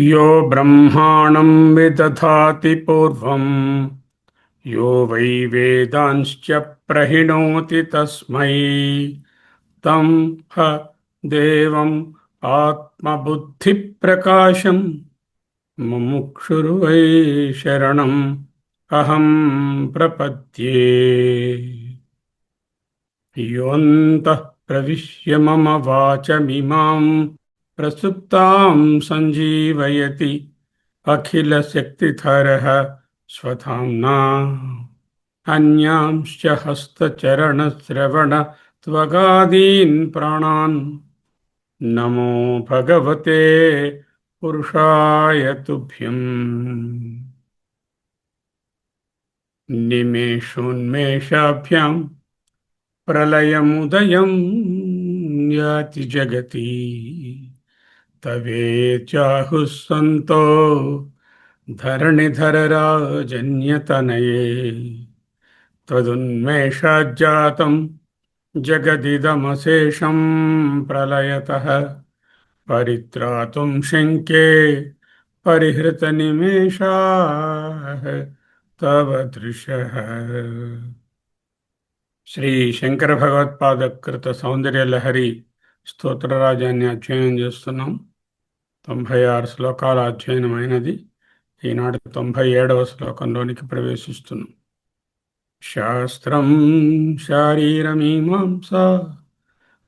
यो ब्रह्माणं विदधाति पूर्वम् यो वै वेदांश्च प्रहिणोति तस्मै तं ह देवम् आत्मबुद्धिप्रकाशम् मुमुक्षुर्वै शरणम् अहं प्रपद्ये। योऽन्तः प्रविश्य मम वाचमिमां प्रसुप्तां सञ्जीवयति अखिलशक्तिधरः स्वधाम्ना अन्यांश्च हस्तचरणश्रवणत्वगादीन् प्राणान् नमो भगवते पुरुषाय तुभ्यम्। निमेषोन्मेषाभ्यां प्रलयमुदयं याति जगति तवेत्याहुः सन्तो धरणिधरराजन्यतनये त्वदुन्मेषाज्जातं जगदिदमशेषं प्रलयतः परित्रातुं शङ्के परिहृतनिमेषाः तव दृशः। శ్రీ శంకర భగవత్పాద కృత సౌందర్య లహరి స్తోత్రరాజాన్ని అధ్యయనం చేస్తున్నాం. 96 శ్లోకాల అధ్యయనమైనది. ఈనాడు 97వ శ్లోకంలోనికి ప్రవేశిస్తున్నాం. శాస్త్రం శారీరమీమాంసా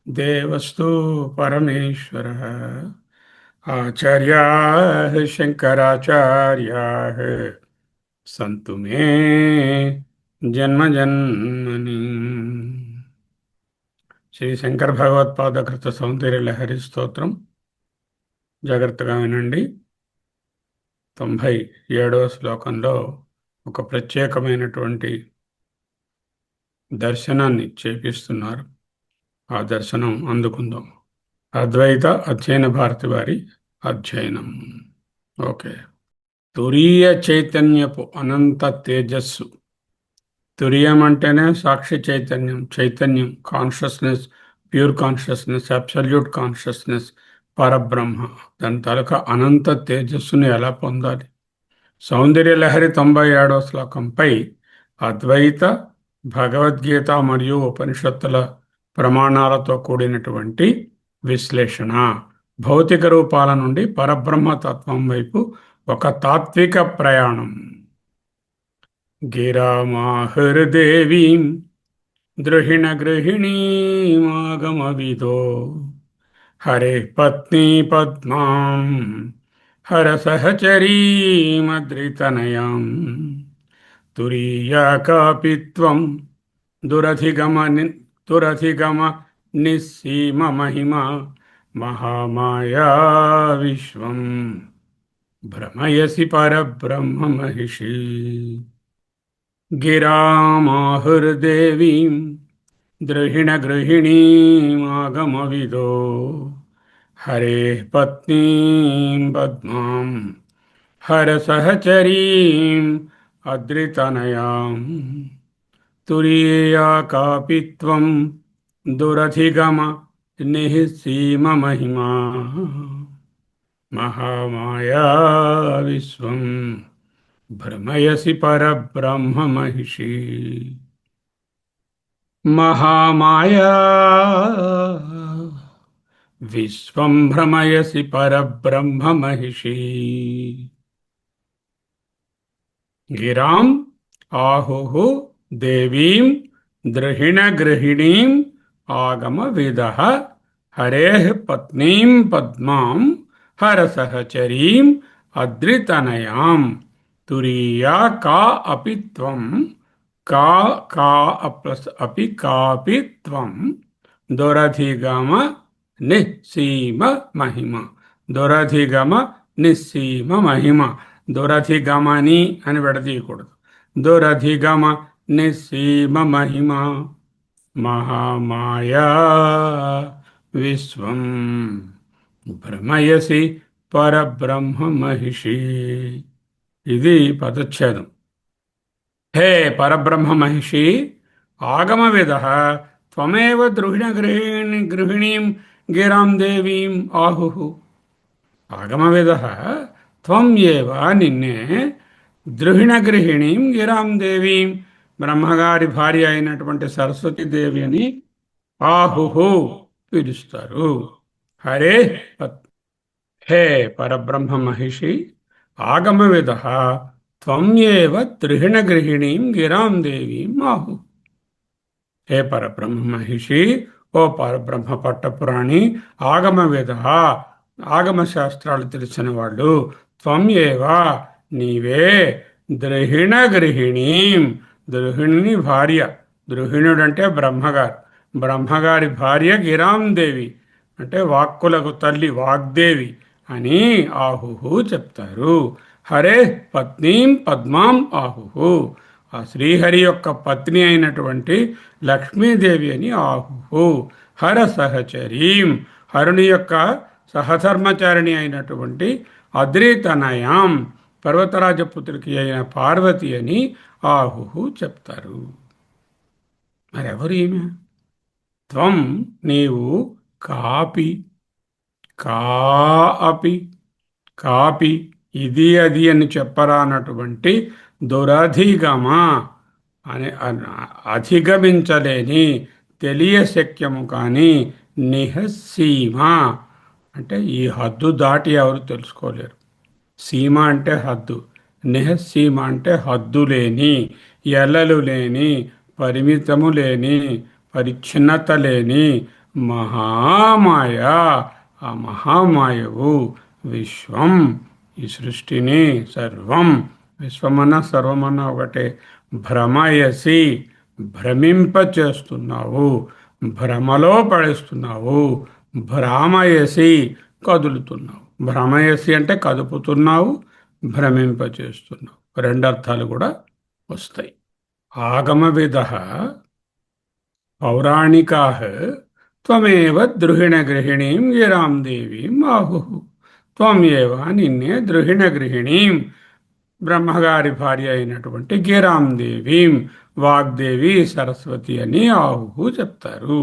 దేవస్తు పరమేశ్వరః ఆచార్యాః శంకరాచార్యాః సంతు మే జన్మజన్మని. శ్రీ శంకర భగవత్పాద కృత సౌందర్య లహరి స్తోత్రం జాగ్రత్తగా వినండి. 97వ శ్లోకంలో ఒక ప్రత్యేకమైనటువంటి దర్శనాన్ని చేపిస్తున్నారు. ఆ దర్శనం అందుకుందాం. అద్వైత అధ్యయన భారతి వారి అధ్యయనం. ఓకే. తురీయ చైతన్యపు అనంత తేజస్సు. తురియం అంటేనే సాక్షి చైతన్యం, చైతన్యం, consciousness, pure consciousness, absolute consciousness, పరబ్రహ్మ. దాని తాలూకా అనంత తేజస్సును ఎలా పొందాలి? సౌందర్య లహరి 97వ శ్లోకంపై అద్వైత, భగవద్గీత మరియు ఉపనిషత్తుల ప్రమాణాలతో కూడినటువంటి విశ్లేషణ. భౌతిక రూపాల నుండి పరబ్రహ్మ తత్వం వైపు ఒక తాత్విక ప్రయాణం. గిరామాహృదేవీం ద్రుహిణ గృహిణీమాగమవిదో హరే పత్ని పద్మాం హర సహచరీమద్రితనయాం తురీయాకాపిత్వం దురధిగమ నిస్సీమ మహిమ మహామాయా విశ్వం భ్రమయసి పరబ్రహ్మ మహిషి. గిరామాహుర్దేవీం ద్రుహిణ గృహిణీమాగమవిదో హరే పత్నీం పద్మాం హర సహచరీం అద్రితనయాం తురీయాకాపిత్వం దురధిగమ నిస్సీమ మహిమా మహామాయా విశ్వం భ్రమయసి పరబ్రహ్మ మహిషి. మహామాయా విశ్వం భ్రమయసి పరబ్రహ్మ మహిషి. గిరాం ఆహుః దేవీం ద్రుహిణ గృహిణీం ఆగమ విదః హరేః పత్నీం పద్మాం హర సహచరీం అద్రితనయాం తురీయా కా అపిత్వం అపి కాపిత్వం దురధిగమ నిస్సీమ మహిమ. దురధిగమ నిస్సీమ మహిమ. దురధిగమని అని విడదీయకూడదు. దురధిగమ నిస్సీమ మహిమ మహామాయా విశ్వం భ్రమయసి పరబ్రహ్మ మహిషి. ఇది పదచ్ఛేదం. హే పరబ్రహ్మ మహిషి, ఆగమవిదః త్వమేవ ద్రుహిణ గృహిణీం గిరాం దేవీం ఆహుః. ఆగమవిదః త్వం ఏవ నిన్నే ద్రుహిణ గృహిణీం గిరాం దేవీం బ్రహ్మగారి భార్య అయినటువంటి సరస్వతీదేవి అని ఆహుహు పిలుస్తారు. హరే పత్ హే పరబ్రహ్మ మహిషి ఆగమవిద త్వం ఏవ ద్రుహిణ గృహిణీం గిరాం దేవీం ఆహు. హే పరబ్రహ్మ మహిషి, ఓ పరబ్రహ్మ పట్టపురాణి, ఆగమవేద, ఆగమ శాస్త్రాలు తెలిసిన వాళ్ళు, త్వం ఏవా నీవే, ద్రహిణ గృహిణీం ద్రుహిణుని భార్య, ద్రుహిణుడంటే బ్రహ్మగారు, బ్రహ్మగారి భార్య గిరాం దేవి అంటే వాక్కులకు తల్లి వాగ్దేవి అని ఆహుహు చెప్తారు. హరే పత్నీం పద్మాం ఆహుహు, ఆ శ్రీహరి యొక్క పత్ని అయినటువంటి లక్ష్మీదేవి అని ఆహుహు. హర సహచరీం, హరుని యొక్క సహధర్మచారిణి అయినటువంటి అద్రితనయాం, పర్వతరాజపుత్రికి అయిన పార్వతి అని ఆహుహు చెప్తారు. మరెవరు ఈమె? త్వం నీవు, కాపి కా అపి కాపి ఇది అది అని చెప్పరానటువంటి దురధిగమ అని అధిగమించలేని తెలియశక్యము కానీ నిహసీమ అంటే ఈ హద్దు దాటి ఎవరు తెలుసుకోలేరు. సీమ అంటే హద్దు, నిహసీమ అంటే హద్దు లేని, ఎల్లలు లేని, పరిమితము లేని, పరిచ్ఛిన్నత లేని మహామాయ. ఆ మహామాయవు విశ్వం, ఈ సృష్టిని సర్వం, విశ్వమన్న సర్వమన్న ఒకటే, భ్రమయసి భ్రమింపచేస్తున్నావు, భ్రమలో పడేస్తున్నావు, భ్రామయసి కదులుతున్నావు. భ్రమయసి అంటే కదుపుతున్నావు, భ్రమింపచేస్తున్నావు, రెండర్థాలు కూడా వస్తాయి. ఆగమవిద పౌరాణికా త్వమేవ ద్రుహిణ గృహిణీం గిరాం దేవీం ఆహు. త్వం ఏవ నిన్నే ద్రుహిణ గృహిణీం బ్రహ్మగారి భార్య అయినటువంటి గిరాం దేవీం వాగ్దేవి సరస్వతి అని ఆహుహు చెప్తారు.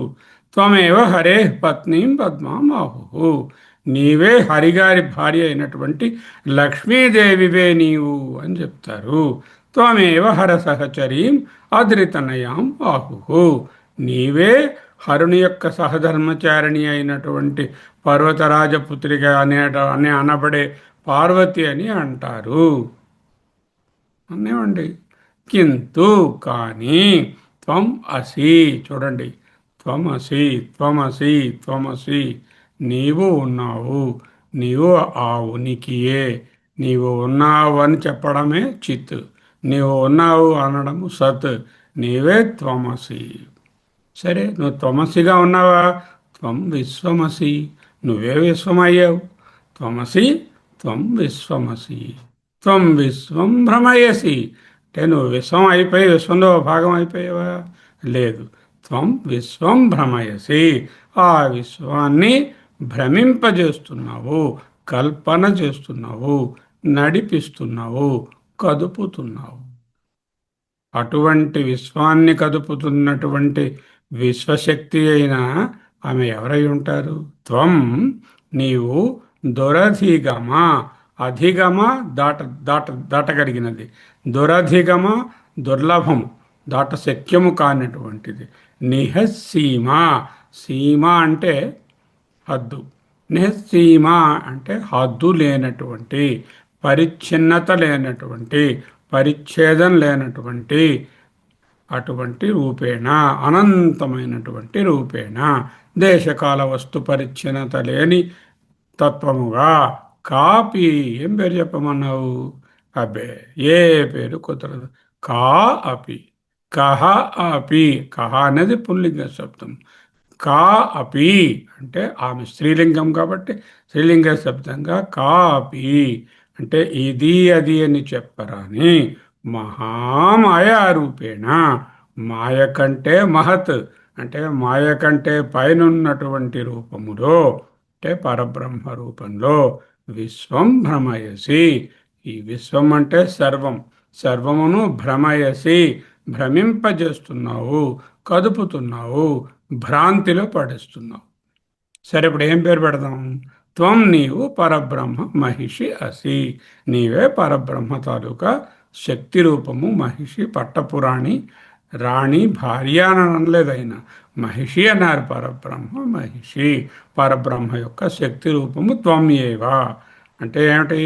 త్వమేవ హరే పత్నీం పద్మాం ఆహుహు, నీవే హరిగారి భార్య అయినటువంటి లక్ష్మీదేవివే నీవు అని చెప్తారు. త్వమేవ హర సహచరీం అద్రితనయాం ఆహుహు, నీవే హరుని యొక్క సహధర్మచారిణి అయినటువంటి పర్వతరాజపుత్రిక అనే అనబడే పార్వతి అని అంటారు అనేవండి. కింతు కానీ త్వం అసి, చూడండి, త్వమసి త్వమసి త్వమసి, నీవు ఉన్నావు, నీవు ఆ ఉనికియే, నీవు ఉన్నావు అని చెప్పడమే చిత్, నీవు ఉన్నావు అనడము సత్, నీవే త్వమసి. సరే, నువ్వు త్వమసిగా ఉన్నావా? త్వం విశ్వమసి, నువ్వే విశ్వమయ్యావు. త్వమసి త్వం విశ్వమసి, త్వం విశ్వం భ్రమయసి అంటే నువ్వు విశ్వం అయిపోయి విశ్వంలో భాగం అయిపోయావా? లేదు, త్వం విశ్వం భ్రమయసి, ఆ విశ్వాన్ని భ్రమింపజేస్తున్నావు, కల్పన చేస్తున్నావు, నడిపిస్తున్నావు, కదుపుతున్నావు. అటువంటి విశ్వాన్ని కదుపుతున్నటువంటి విశ్వశక్తి అయిన ఆమె ఎవరై ఉంటారు? త్వం నీవు దురధిగమ, అధిగమ దాటగలిగినది, దురధిగమ దుర్లభము, దాట శక్యము కానటువంటిది. నిహసీమ, సీమ అంటే హద్దు, నిహసీమ అంటే హద్దు లేనటువంటి, పరిచ్ఛిన్నత లేనటువంటి, పరిచ్ఛేదం లేనటువంటి అటువంటి రూపేణ, అనంతమైనటువంటి రూపేణ, దేశకాల వస్తు పరిచ్ఛిన్నత లేని తత్వముగా, కాపి, ఏం పేరు చెప్పమన్నావు? అబ్బే, ఏ పేరు కుదరదు. కా అపి, కహ అపి, కహ అనేది పుల్లింగ శబ్దం, కా అపి అంటే ఆమె స్త్రీలింగం కాబట్టి స్త్రీలింగ శబ్దంగా కాపి అంటే ఇది అది అని చెప్పరాని మహామాయ రూపేణ, మాయ కంటే మహత్ అంటే మాయ కంటే పైనున్నటువంటి రూపములో అంటే పరబ్రహ్మ రూపంలో విశ్వం భ్రమయసి, ఈ విశ్వం అంటే సర్వం, సర్వమును భ్రమయసి భ్రమింపజేస్తున్నావు, కదుపుతున్నావు, భ్రాంతిలో పడేస్తున్నావు. సరే, ఇప్పుడు ఏం పేరు పెడదాం? త్వం నీవు పరబ్రహ్మ మహిషి అసి. నీవే పరబ్రహ్మ తాలూకా శక్తి రూపము. మహిషి పట్టపురాణి, రాణి భార్య అని అనలేదైనా, మహిషి అన్నారు. పరబ్రహ్మ మహిషి, పరబ్రహ్మ యొక్క శక్తి రూపము త్వం ఏవా అంటే ఏమిటి?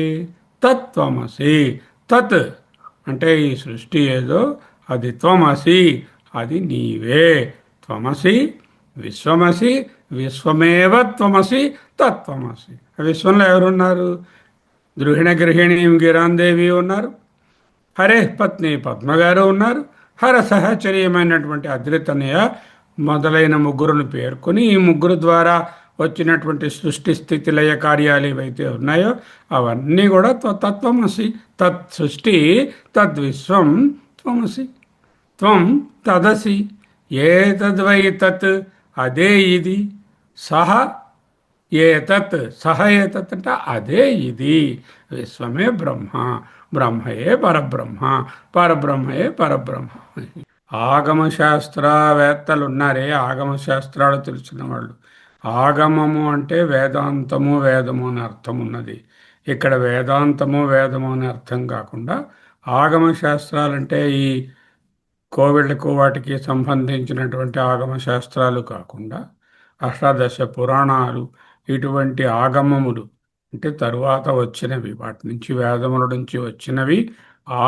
తత్వమసి. తత్ అంటే ఈ సృష్టి ఏదో అది త్వమసి, అది నీవే. త్వమసి విశ్వమసి, విశ్వమేవ త్వమసి తత్వమసి. విశ్వంలో ఎవరున్నారు? ద్రుహిణ గృహిణి గిరాందేవి ఉన్నారు, హరే పత్ని పద్మగారు ఉన్నారు, హర సహచర్యమైనటువంటి అద్రితనయ మొదలైన ముగ్గురును పేర్కొని ఈ ముగ్గురు ద్వారా వచ్చినటువంటి సృష్టి స్థితి లయ కార్యాలు ఏవైతే ఉన్నాయో అవన్నీ కూడా తత్వమసి. తత్ సృష్టి, తద్విశ్వం త్వమసి. త్వం తదసి. ఏతద్వై తత్, అదే ఇది. సహ ఏతత్, సహ ఏతత్ అంటే అదే ఇది. విశ్వమే బ్రహ్మ, బ్రహ్మయే పరబ్రహ్మ, పరబ్రహ్మయే పరబ్రహ్మ. ఆగమ శాస్త్రవేత్తలు ఉన్నారే, ఆగమ శాస్త్రాలు తెలిసిన వాళ్ళు. ఆగమము అంటే వేదాంతము, వేదము అని అర్థం ఉన్నది. ఇక్కడ వేదాంతము, వేదము అని అర్థం కాకుండా ఆగమ శాస్త్రాలంటే ఈ కోవిళ్ళకు వాటికి సంబంధించినటువంటి ఆగమ శాస్త్రాలు కాకుండా అష్టాదశ పురాణాలు, ఇటువంటి ఆగమములు అంటే తరువాత వచ్చినవి, వాటి నుంచి వేదముల నుంచి వచ్చినవి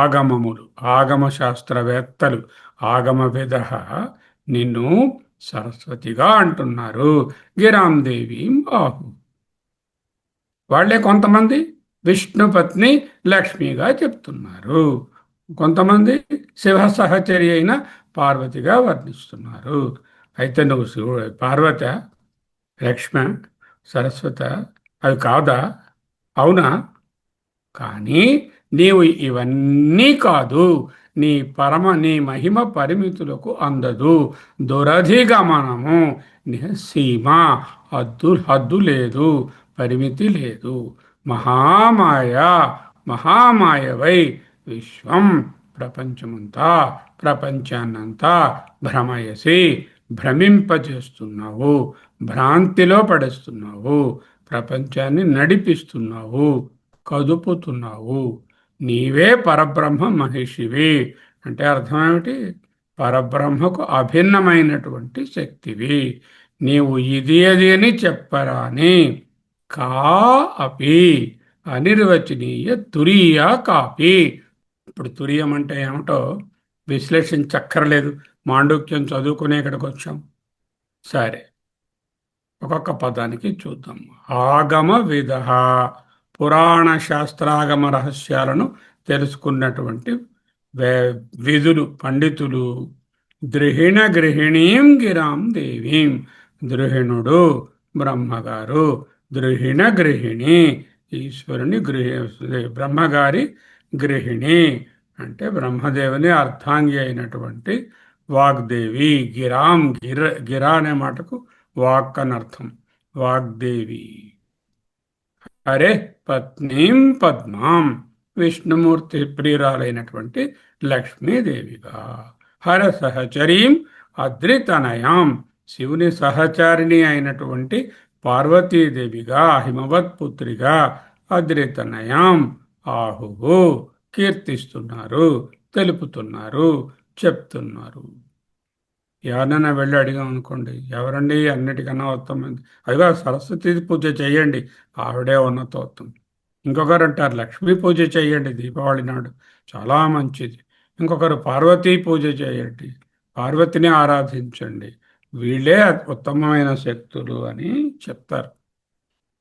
ఆగమములు. ఆగమ శాస్త్రవేత్తలు, ఆగమ విద నిన్ను సరస్వతిగా అంటున్నారు. గిరాందేవి ఆహు. వాళ్ళే కొంతమంది విష్ణుపత్ని లక్ష్మిగా చెప్తున్నారు, కొంతమంది శివ సహచరి అయిన పార్వతిగా వర్ణిస్తున్నారు. అయితే నువ్వు శివుడు పార్వత, లక్ష్మ, సరస్వత అవి కాదా? అవునా? కానీ నీవు ఇవన్నీ కాదు. నీ మహిమ పరిమితులకు అందదు. దురధిగమనము, సీమ, హద్దు లేదు, పరిమితి లేదు. మహామాయ, మహామాయవై విశ్వం ప్రపంచమంతా, ప్రపంచాన్నంతా భ్రమయసి, భ్రమింపజేస్తున్నావు, భ్రాంతిలో పడేస్తున్నావు, ప్రపంచాన్ని నడిపిస్తున్నావు, కదుపుతున్నావు. నీవే పరబ్రహ్మ మహిషివి అంటే అర్థం ఏమిటి? పరబ్రహ్మకు అభిన్నమైనటువంటి శక్తివి. నీవు ఇది అది అని చెప్పరాని కా అపి అనిర్వచనీయ తురీయ కాపి. ఇప్పుడు తురియం అంటే ఏమిటో విశ్లేషించక్కర్లేదు, మాండూక్యం చదువుకునే ఇక్కడికి వచ్చాం. సరే, ఒక్కొక్క పదానికి చూద్దాం. ఆగమ విధ, పురాణ శాస్త్రాగమ రహస్యాలను తెలుసుకున్నటువంటి విధులు, పండితులు. ద్రుహిణ గృహిణీం గిరాం దేవీం. ద్రుహిణుడు బ్రహ్మగారు, ద్రుహిణ గృహిణి ఈశ్వరుని బ్రహ్మగారి గృహిణి అంటే బ్రహ్మదేవుని అర్ధాంగి అయినటువంటి వాగ్దేవి. గిరాం, గిరా అనే మాటకు వాక్ అని అర్థం. వాగ్దేవి. హరే పత్నీం పద్మాం, విష్ణుమూర్తి ప్రియురాలైనటువంటి లక్ష్మీదేవిగా. హర సహచరీం అద్రితనయాం, శివుని సహచారిణి అయినటువంటి పార్వతీదేవిగా, హిమవత్ పుత్రిగా. అద్రితనయాం ఆహువు, కీర్తిస్తున్నారు, తెలుపుతున్నారు, చెప్తున్నారు. ఎవరినైనా వెళ్ళి అడిగాం అనుకోండి, ఎవరండి అన్నిటికన్నా ఉత్తమైంది? అదిగా సరస్వతి పూజ చేయండి, ఆవిడే ఉన్నతోత్తం. ఇంకొకరు అంటారు లక్ష్మీ పూజ చేయండి దీపావళి నాడు, చాలా మంచిది. ఇంకొకరు పార్వతీ పూజ చేయండి, పార్వతిని ఆరాధించండి, వీళ్ళే ఉత్తమమైన శక్తులు అని చెప్తారు.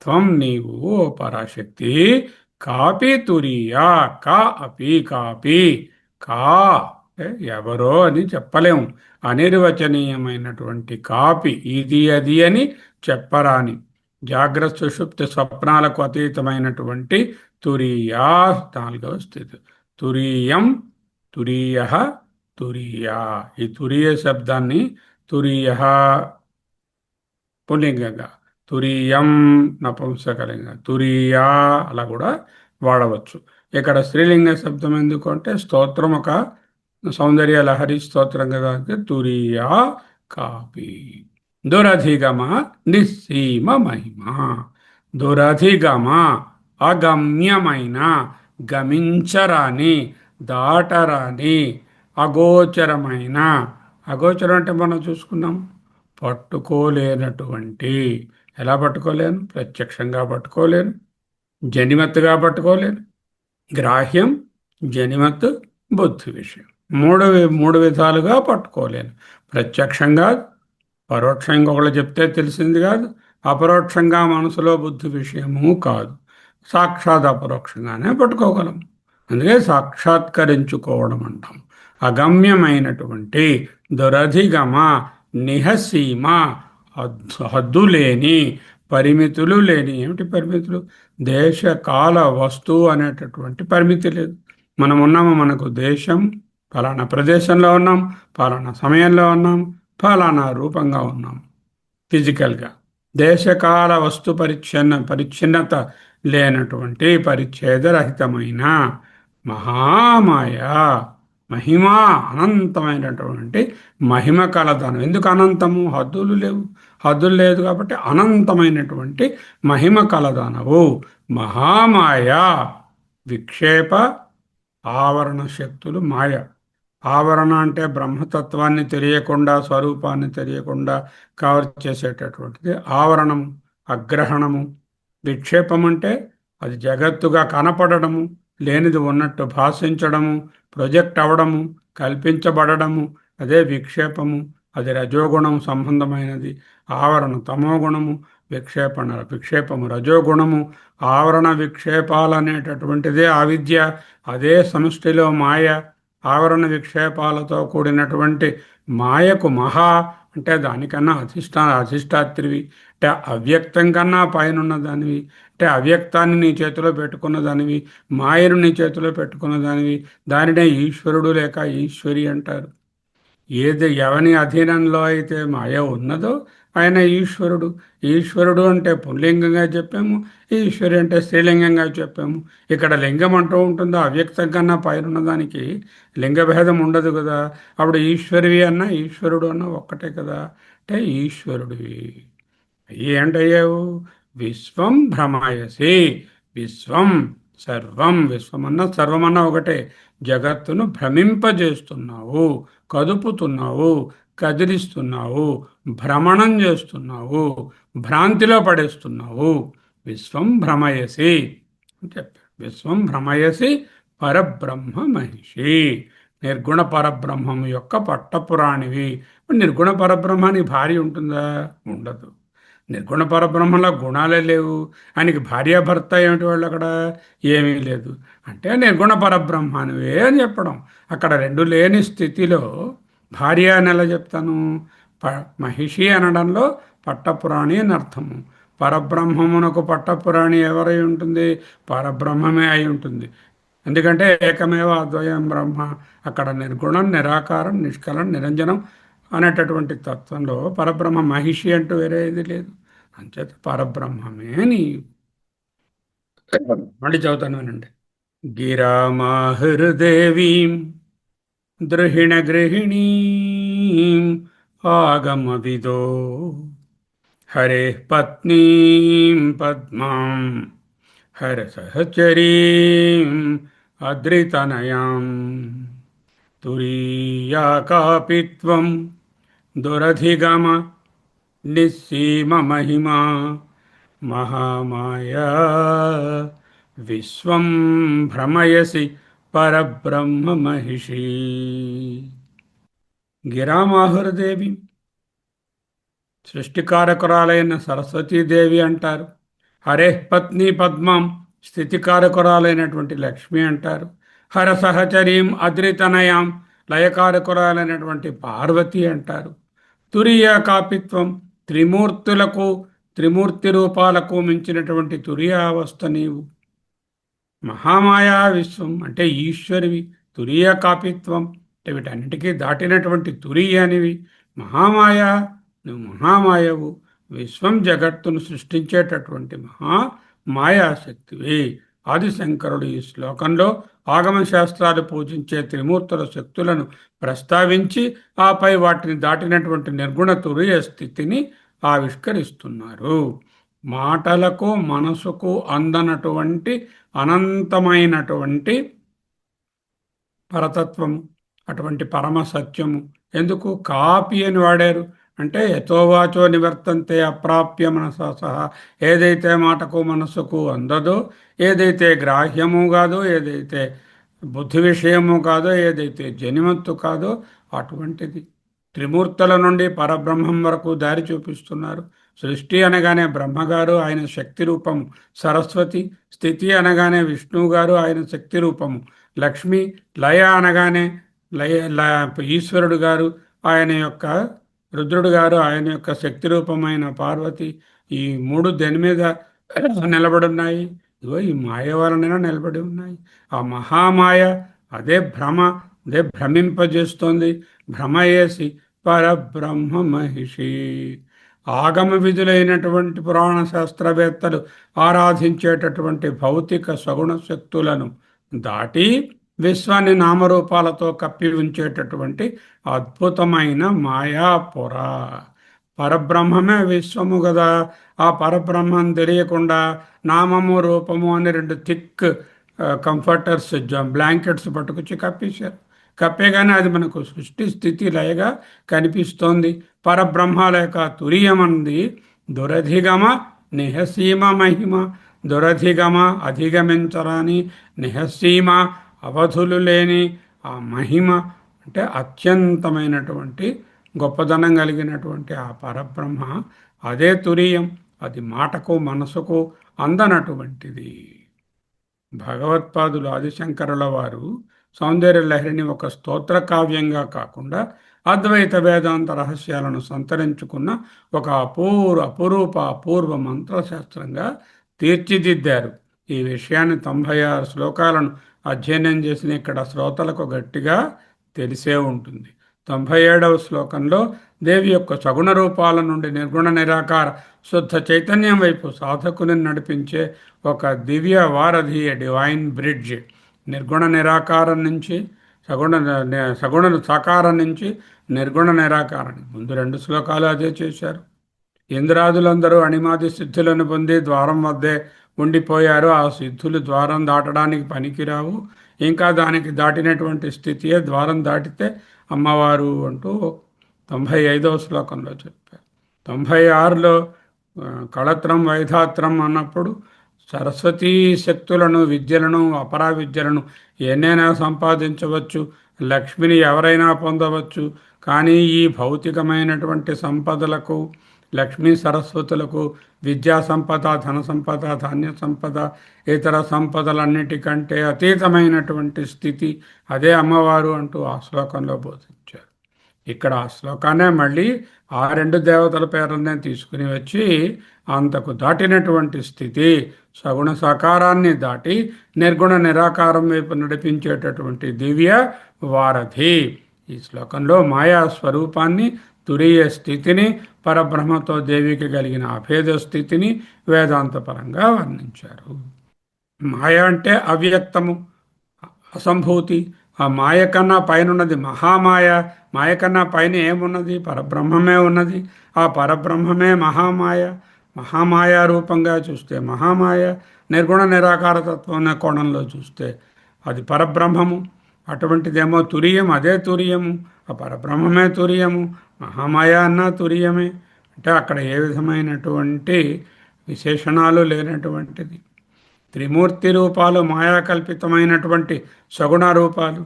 త్వం నీవు ఓ పరాశక్తి, కాపి తురియా, కా అపి కాపి, కా ఎవరో అని చెప్పలేము, అనిర్వచనీయమైనటువంటి కాపి, ఇది అది అని చెప్పరాని, జాగ్రత్త సుషుప్తి స్వప్నాలకు అతీతమైనటువంటి తురియా, నాలుగవ స్థితి. తురీయం, తురీయ, తురియా. ఈ తురియ శబ్దాన్ని తురియ పుల్లింగంగా, తురీయం నపుంసకలింగం, తురియా అలా కూడా వాడవచ్చు. ఇక్కడ స్త్రీలింగ శబ్దం ఎందుకు అంటే స్తోత్రం ఒక సౌందర్య లహరి స్తోత్రం కదా, తురియా కాపి. దురధిగమ నిస్సీమ మహిమ, దురధిగమ అగమ్యమైన, గమించరాని, దాటరాని, అగోచరమైన. అగోచరం అంటే మనం చూసుకున్నాం, పట్టుకోలేనటువంటి. ఎలా పట్టుకోలేను? ప్రత్యక్షంగా పట్టుకోలేను, జనిమత్తుగా పట్టుకోలేను. గ్రాహ్యం, జనిమత్, బుద్ధి విషయం. మూడు విధాలుగా పట్టుకోలేను. ప్రత్యక్షంగా, పరోక్షంగా ఒకళ్ళు చెప్తే తెలిసింది కాదు, అపరోక్షంగా మనసులో బుద్ధి విషయము కాదు. సాక్షాత్ అపరోక్షంగానే పట్టుకోగలం. అందుకే సాక్షాత్కరించుకోవడం అంటాం. అగమ్యమైనటువంటి, దురధిగమ, నిహసీమ, హద్దులేని, పరిమితులు లేని. ఏమిటి పరిమితులు? దేశ కాల వస్తువు అనేటటువంటి పరిమితి లేదు. మనం ఉన్నాము, మనకు దేశం, ఫలానా ప్రదేశంలో ఉన్నాం, ఫలానా సమయంలో ఉన్నాం, ఫలానా రూపంగా ఉన్నాం ఫిజికల్గా. దేశకాల వస్తు పరిచ్ఛిన్నత లేనటువంటి, పరిచ్ఛేదరహితమైన మహామాయ, మహిమా, అనంతమైనటువంటి మహిమ కలదనం. ఎందుకు అనంతము? హద్దులు లేవు. హద్దులు లేదు కాబట్టి అనంతమైనటువంటి మహిమ కలదనవు. మహామాయ, విక్షేప ఆవరణ శక్తులు మాయ. ఆవరణ అంటే బ్రహ్మతత్వాన్ని తెలియకుండా, స్వరూపాన్ని తెలియకుండా కవర్ చేసేటటువంటిది ఆవరణము, అగ్రహణము. విక్షేపం అంటే అది జగత్తుగా కనపడడము, లేనిది ఉన్నట్టు భాషించడము, ప్రొజెక్ట్ అవ్వడము, కల్పించబడము, అదే విక్షేపము. అది రజోగుణం సంబంధమైనది. ఆవరణ తమోగుణము, విక్షేపము రజోగుణము. ఆవరణ విక్షేపాలనేటటువంటిదే అవిద్య, అదే సమష్టిలో మాయ. ఆవరణ విక్షేపాలతో కూడినటువంటి మాయకు మహా అంటే దానికన్నా అధిష్టాత్రివి, అంటే అవ్యక్తం కన్నా పైన దానివి, అంటే అవ్యక్తాన్ని నీ చేతిలో పెట్టుకున్న దానివి, మాయను నీ చేతిలో పెట్టుకున్న దానివి. దానినే ఈశ్వరుడు లేక ఈశ్వరి అంటారు. ఏది ఎవని అధీనంలో అయితే మాయ ఉన్నదో ఆయన ఈశ్వరుడు. ఈశ్వరుడు అంటే పుల్లింగంగా చెప్పాము, ఈశ్వరి అంటే స్త్రీలింగంగా చెప్పాము. ఇక్కడ లింగం అంటూ ఉంటుందో అవ్యక్తం కన్నా పైన దానికి లింగభేదం ఉండదు కదా. అప్పుడు ఈశ్వరివి అన్నా ఈశ్వరుడు అన్నా ఒక్కటే కదా. అంటే ఈశ్వరుడివి ఏంటయ్యావు? విశ్వం భ్రమాయసి. విశ్వం సర్వం, విశ్వమన్నా సర్వమన్నా ఒకటే. జగత్తును భ్రమింపజేస్తున్నావు, కదుపుతున్నావు, కదిలిస్తున్నావు, భ్రమణం చేస్తున్నావు, భ్రాంతిలో పడేస్తున్నావు. విశ్వం భ్రమయసి అని చెప్పారు. విశ్వం భ్రమయసి పరబ్రహ్మ మహిషి. నిర్గుణ పరబ్రహ్మం యొక్క పట్టపురాణివి. నిర్గుణ పరబ్రహ్మానికి భార్య ఉంటుందా? ఉండదు. నిర్గుణ పరబ్రహ్మలో గుణాలే లేవు. ఆయనకి భార్యాభర్త ఏమిటి వాళ్ళు అక్కడ? ఏమీ లేదు. అంటే నిర్గుణ పరబ్రహ్మానివే అని చెప్పడం. అక్కడ రెండు లేని స్థితిలో భార్య అని ఎలా చెప్తాను? మహిషి అనడంలో పట్టపురాణి అని అర్థము. పరబ్రహ్మమునకు పట్టపురాణి ఎవరై ఉంటుంది? పరబ్రహ్మమే అయి ఉంటుంది. ఎందుకంటే ఏకమేవ అద్వయం బ్రహ్మ. అక్కడ నిర్గుణం, నిరాకారం, నిష్కలం, నిరంజనం అనేటటువంటి తత్వంలో పరబ్రహ్మ మహిషి అంటూ వేరేది లేదు. అంచేత పరబ్రహ్మమే నీ. మళ్ళీ చదువుతాను వినండి. గిరామాహృదేవీం ద్రుహిణ గృహిణీం ఆగమ విదో హరే పత్నీం పద్మాం హర సహచరీం అద్రితనయాం తురీయా కాపిత్వం దురధిగమ నిస్సీమ మహిమా మహామాయా విశ్వం భ్రమయసి పరబ్రహ్మ మహిషి. గిరామాహురదేవి సృష్టికారకురాలైన సరస్వతీదేవి అంటారు. హరే పత్ని పద్మం స్థితికారకురాలైనటువంటి లక్ష్మి అంటారు. హర సహచరీం అద్రితనయాం లయకారకురాలైనటువంటి పార్వతి అంటారు. తురియ కాపిత్వం త్రిమూర్తులకు, త్రిమూర్తి రూపాలకు మించినటువంటి తురియావస్థ నీవు. మహామాయా విశ్వం అంటే ఈశ్వరివి. తురియ కాపిత్వం అంటే వీటన్నిటికీ దాటినటువంటి తురియనివి. మహామాయ, నువ్వు మహామాయవు. విశ్వం జగత్తును సృష్టించేటటువంటి మాయాశక్తివి. ఆదిశంకరుడు ఈ శ్లోకంలో ఆగమ శాస్త్రాలు పూజించే త్రిమూర్తుల శక్తులను ప్రస్తావించి ఆపై వాటిని దాటినటువంటి నిర్గుణ తురియ స్థితిని ఆవిష్కరిస్తున్నారు. మాటలకు మనసుకు అందనటువంటి అనంతమైనటువంటి పరతత్వము, అటువంటి పరమ సత్యము. ఎందుకు కాపి అని వాడారు అంటే యథోవాచో నివర్తంతే అప్రాప్య మనసా సహా. ఏదైతే మాటకు మనసుకు అందదో, ఏదైతే గ్రాహ్యము కాదో, ఏదైతే బుద్ధి విషయము కాదో, ఏదైతే జనిమత్తు కాదో అటువంటిది. త్రిమూర్తుల నుండి పరబ్రహ్మం వరకు దారి చూపిస్తున్నారు. సృష్టి అనగానే బ్రహ్మగారు, ఆయన శక్తి రూపము సరస్వతి. స్థితి అనగానే విష్ణువు గారు, ఆయన శక్తి రూపము లక్ష్మి. లయ అనగానే ఈశ్వరుడు గారు, ఆయన యొక్క రుద్రుడు గారు, ఆయన యొక్క శక్తి రూపమైన పార్వతి. ఈ మూడు దేని మీద నిలబడి ఉన్నాయి? ఇగో ఈ మాయ వలన నిలబడి ఉన్నాయి. ఆ మహామాయ అదే భ్రమ, అదే భ్రమింపజేస్తోంది. భ్రమ వేసి పరబ్రహ్మ మహిషి. ఆగమ విధులైనటువంటి పురాణ శాస్త్రవేత్తలు ఆరాధించేటటువంటి భౌతిక సగుణ శక్తులను దాటి విశ్వాన్ని నామరూపాలతో కప్పి ఉంచేటటువంటి అద్భుతమైన మాయాపుర. పరబ్రహ్మమే విశ్వము కదా. ఆ పరబ్రహ్మం తెలియకుండా నామము రూపము అని రెండు థిక్ కంఫర్టర్స్, బ్లాంకెట్స్ పట్టుకొచ్చి కప్పేశారు. కప్పేగానే అది మనకు సృష్టి స్థితి లయగా కనిపిస్తోంది. పరబ్రహ్మ లేక తురియమంది దురధిగమ నిహసీమ మహిమ. దురధిగమ అధిగమించరాని, నిహసీమ అవధులు లేని ఆ మహిమ అంటే అత్యంతమైనటువంటి గొప్పదనం కలిగినటువంటి ఆ పరబ్రహ్మ అదే తురియం. అది మాటకు మనసుకు అందనటువంటిది. భగవత్పాదులు ఆదిశంకరుల వారు సౌందర్య లహరిని ఒక స్తోత్ర కావ్యంగా కాకుండా అద్వైత వేదాంత రహస్యాలను సంతరించుకున్న ఒక అపూర్వ మంత్రశాస్త్రంగా తీర్చిదిద్దారు. ఈ విషయాన్ని 96 శ్లోకాలను అధ్యయనం చేసిన ఇక్కడ శ్రోతలకు గట్టిగా తెలిసే ఉంటుంది. 97వ శ్లోకంలో దేవి యొక్క సగుణ రూపాల నుండి నిర్గుణ నిరాకార శుద్ధ చైతన్యం వైపు సాధకుని నడిపించే ఒక దివ్య వారధి, డివైన్ బ్రిడ్జ్. నిర్గుణ నిరాకారం నుంచి సగుణ సాకారం నుంచి నిర్గుణ నిరాకారాన్ని ముందు 2 శ్లోకాలు అదే చేశారు. ఇంద్రాదులందరూ అణిమాది సిద్ధులను పొంది ద్వారం వద్దే ఉండిపోయారు. ఆ సిద్ధులు ద్వారం దాటడానికి పనికిరావు, ఇంకా దానికి దాటినటువంటి స్థితియే ద్వారం దాటితే అమ్మవారు అంటూ 95వ శ్లోకంలో చెప్పారు. 96లో కళత్రం వైధాత్రం అన్నప్పుడు సరస్వతీ శక్తులను, విద్యలను, అపరా విద్యలను ఎన్నైనా సంపాదించవచ్చు, లక్ష్మిని ఎవరైనా పొందవచ్చు. కానీ ఈ భౌతికమైనటువంటి సంపదలకు, లక్ష్మీ సరస్వతులకు విద్యా సంపద, ధన సంపద, ధాన్య సంపద, ఇతర సంపదలన్నిటికంటే అతీతమైనటువంటి స్థితి అదే అమ్మవారు అంటూ ఆ శ్లోకంలో బోధించారు. ఇక్కడ ఆ శ్లోకాన్నే మళ్ళీ ఆ 2 దేవతల పేర్లనే తీసుకుని వచ్చి అంతకు దాటినటువంటి స్థితి, సగుణ సాకారాన్ని దాటి నిర్గుణ నిరాకారం వైపు నడిపించేటటువంటి దివ్య వారధి. ఈ శ్లోకంలో మాయా స్వరూపాన్ని, తురీయ స్థితిని, పరబ్రహ్మతో దేవికి కలిగిన అభేద స్థితిని వేదాంతపరంగా వర్ణించారు. మాయ అంటే అవ్యక్తము, అసంభూతి. ఆ మాయ కన్నా పైన ఉన్నది మహామాయ. మాయ కన్నా పైన ఏమున్నది? పరబ్రహ్మమే ఉన్నది. ఆ పరబ్రహ్మమే మహామాయ. మహామాయ రూపంగా చూస్తే మహామాయ, నిర్గుణ నిరాకార తత్వం అనే కోణంలో చూస్తే అది పరబ్రహ్మము. అటువంటిదేమో తురియం, అదే తురియము. ఆ పరబ్రహ్మమే తురియము, మహామాయ అన్నా తురియమే. అంటే అక్కడ ఏ విధమైనటువంటి విశేషణాలు లేనటువంటిది. త్రిమూర్తి రూపాలు మాయాకల్పితమైనటువంటి సగుణ రూపాలు.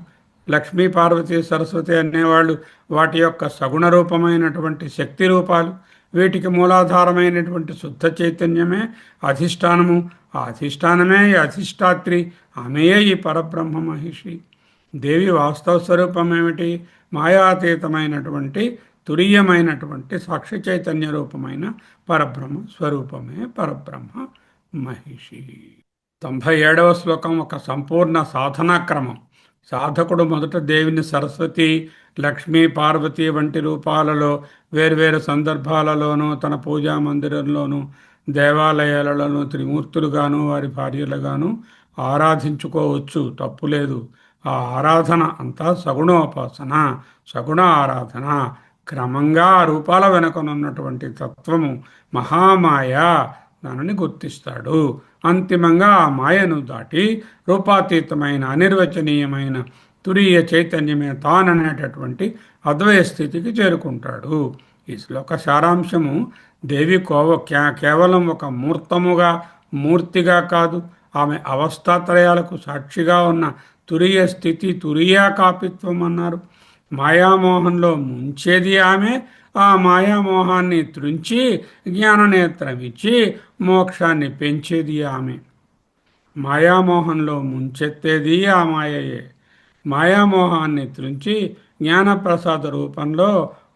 లక్ష్మీ, పార్వతీ, సరస్వతి అనేవాళ్ళు వాటి యొక్క సగుణ రూపమైనటువంటి శక్తి రూపాలు. వీటికి మూలాధారమైనటువంటి శుద్ధ చైతన్యమే అధిష్టానము. ఆ అధిష్టానమే ఈ అధిష్టాత్రి, ఆమెయే ఈ పరబ్రహ్మ మహిషి. దేవి వాస్తవ స్వరూపం ఏమిటి? మాయాతీతమైనటువంటి తురీయమైనటువంటి సాక్షి చైతన్య రూపమైన పరబ్రహ్మ స్వరూపమే పరబ్రహ్మ మహిషి. 97వ శ్లోకం ఒక సంపూర్ణ సాధనా క్రమం. సాధకుడు మొదట దేవిని సరస్వతి, లక్ష్మీ, పార్వతి వంటి రూపాలలో వేర్వేరు సందర్భాలలోనూ తన పూజా మందిరంలోనూ దేవాలయాలలోనూ త్రిమూర్తులుగాను వారి భార్యలుగాను ఆరాధించుకోవచ్చు, తప్పులేదు. ఆ ఆరాధన అంతా సగుణోపాసన, సగుణ ఆరాధన. క్రమంగా ఆ రూపాల వెనుకనున్నటువంటి తత్వము మహామాయ, దానిని గుర్తిస్తాడు. అంతిమంగా ఆ మాయను దాటి రూపాతీతమైన అనిర్వచనీయమైన తురీయ చైతన్యమే తాననేటటువంటి అద్వయ స్థితికి చేరుకుంటాడు. ఈ శ్లోక సారాంశము దేవి కేవలం ఒక మూర్తిగా కాదు, ఆమె అవస్థాత్రయాలకు సాక్షిగా ఉన్న తురీయ స్థితి, తురీయ కాపిత్వం అన్నారు. మాయామోహంలో ముంచేది ఆమె, ఆ మాయామోహాన్ని త్రుంచి జ్ఞాననేత్రం ఇచ్చి మోక్షాన్ని పెంచేది ఆమె. మాయామోహంలో ముంచెత్తేది ఆ మాయయే. మాయామోహాన్ని త్రుంచి జ్ఞానప్రసాద రూపంలో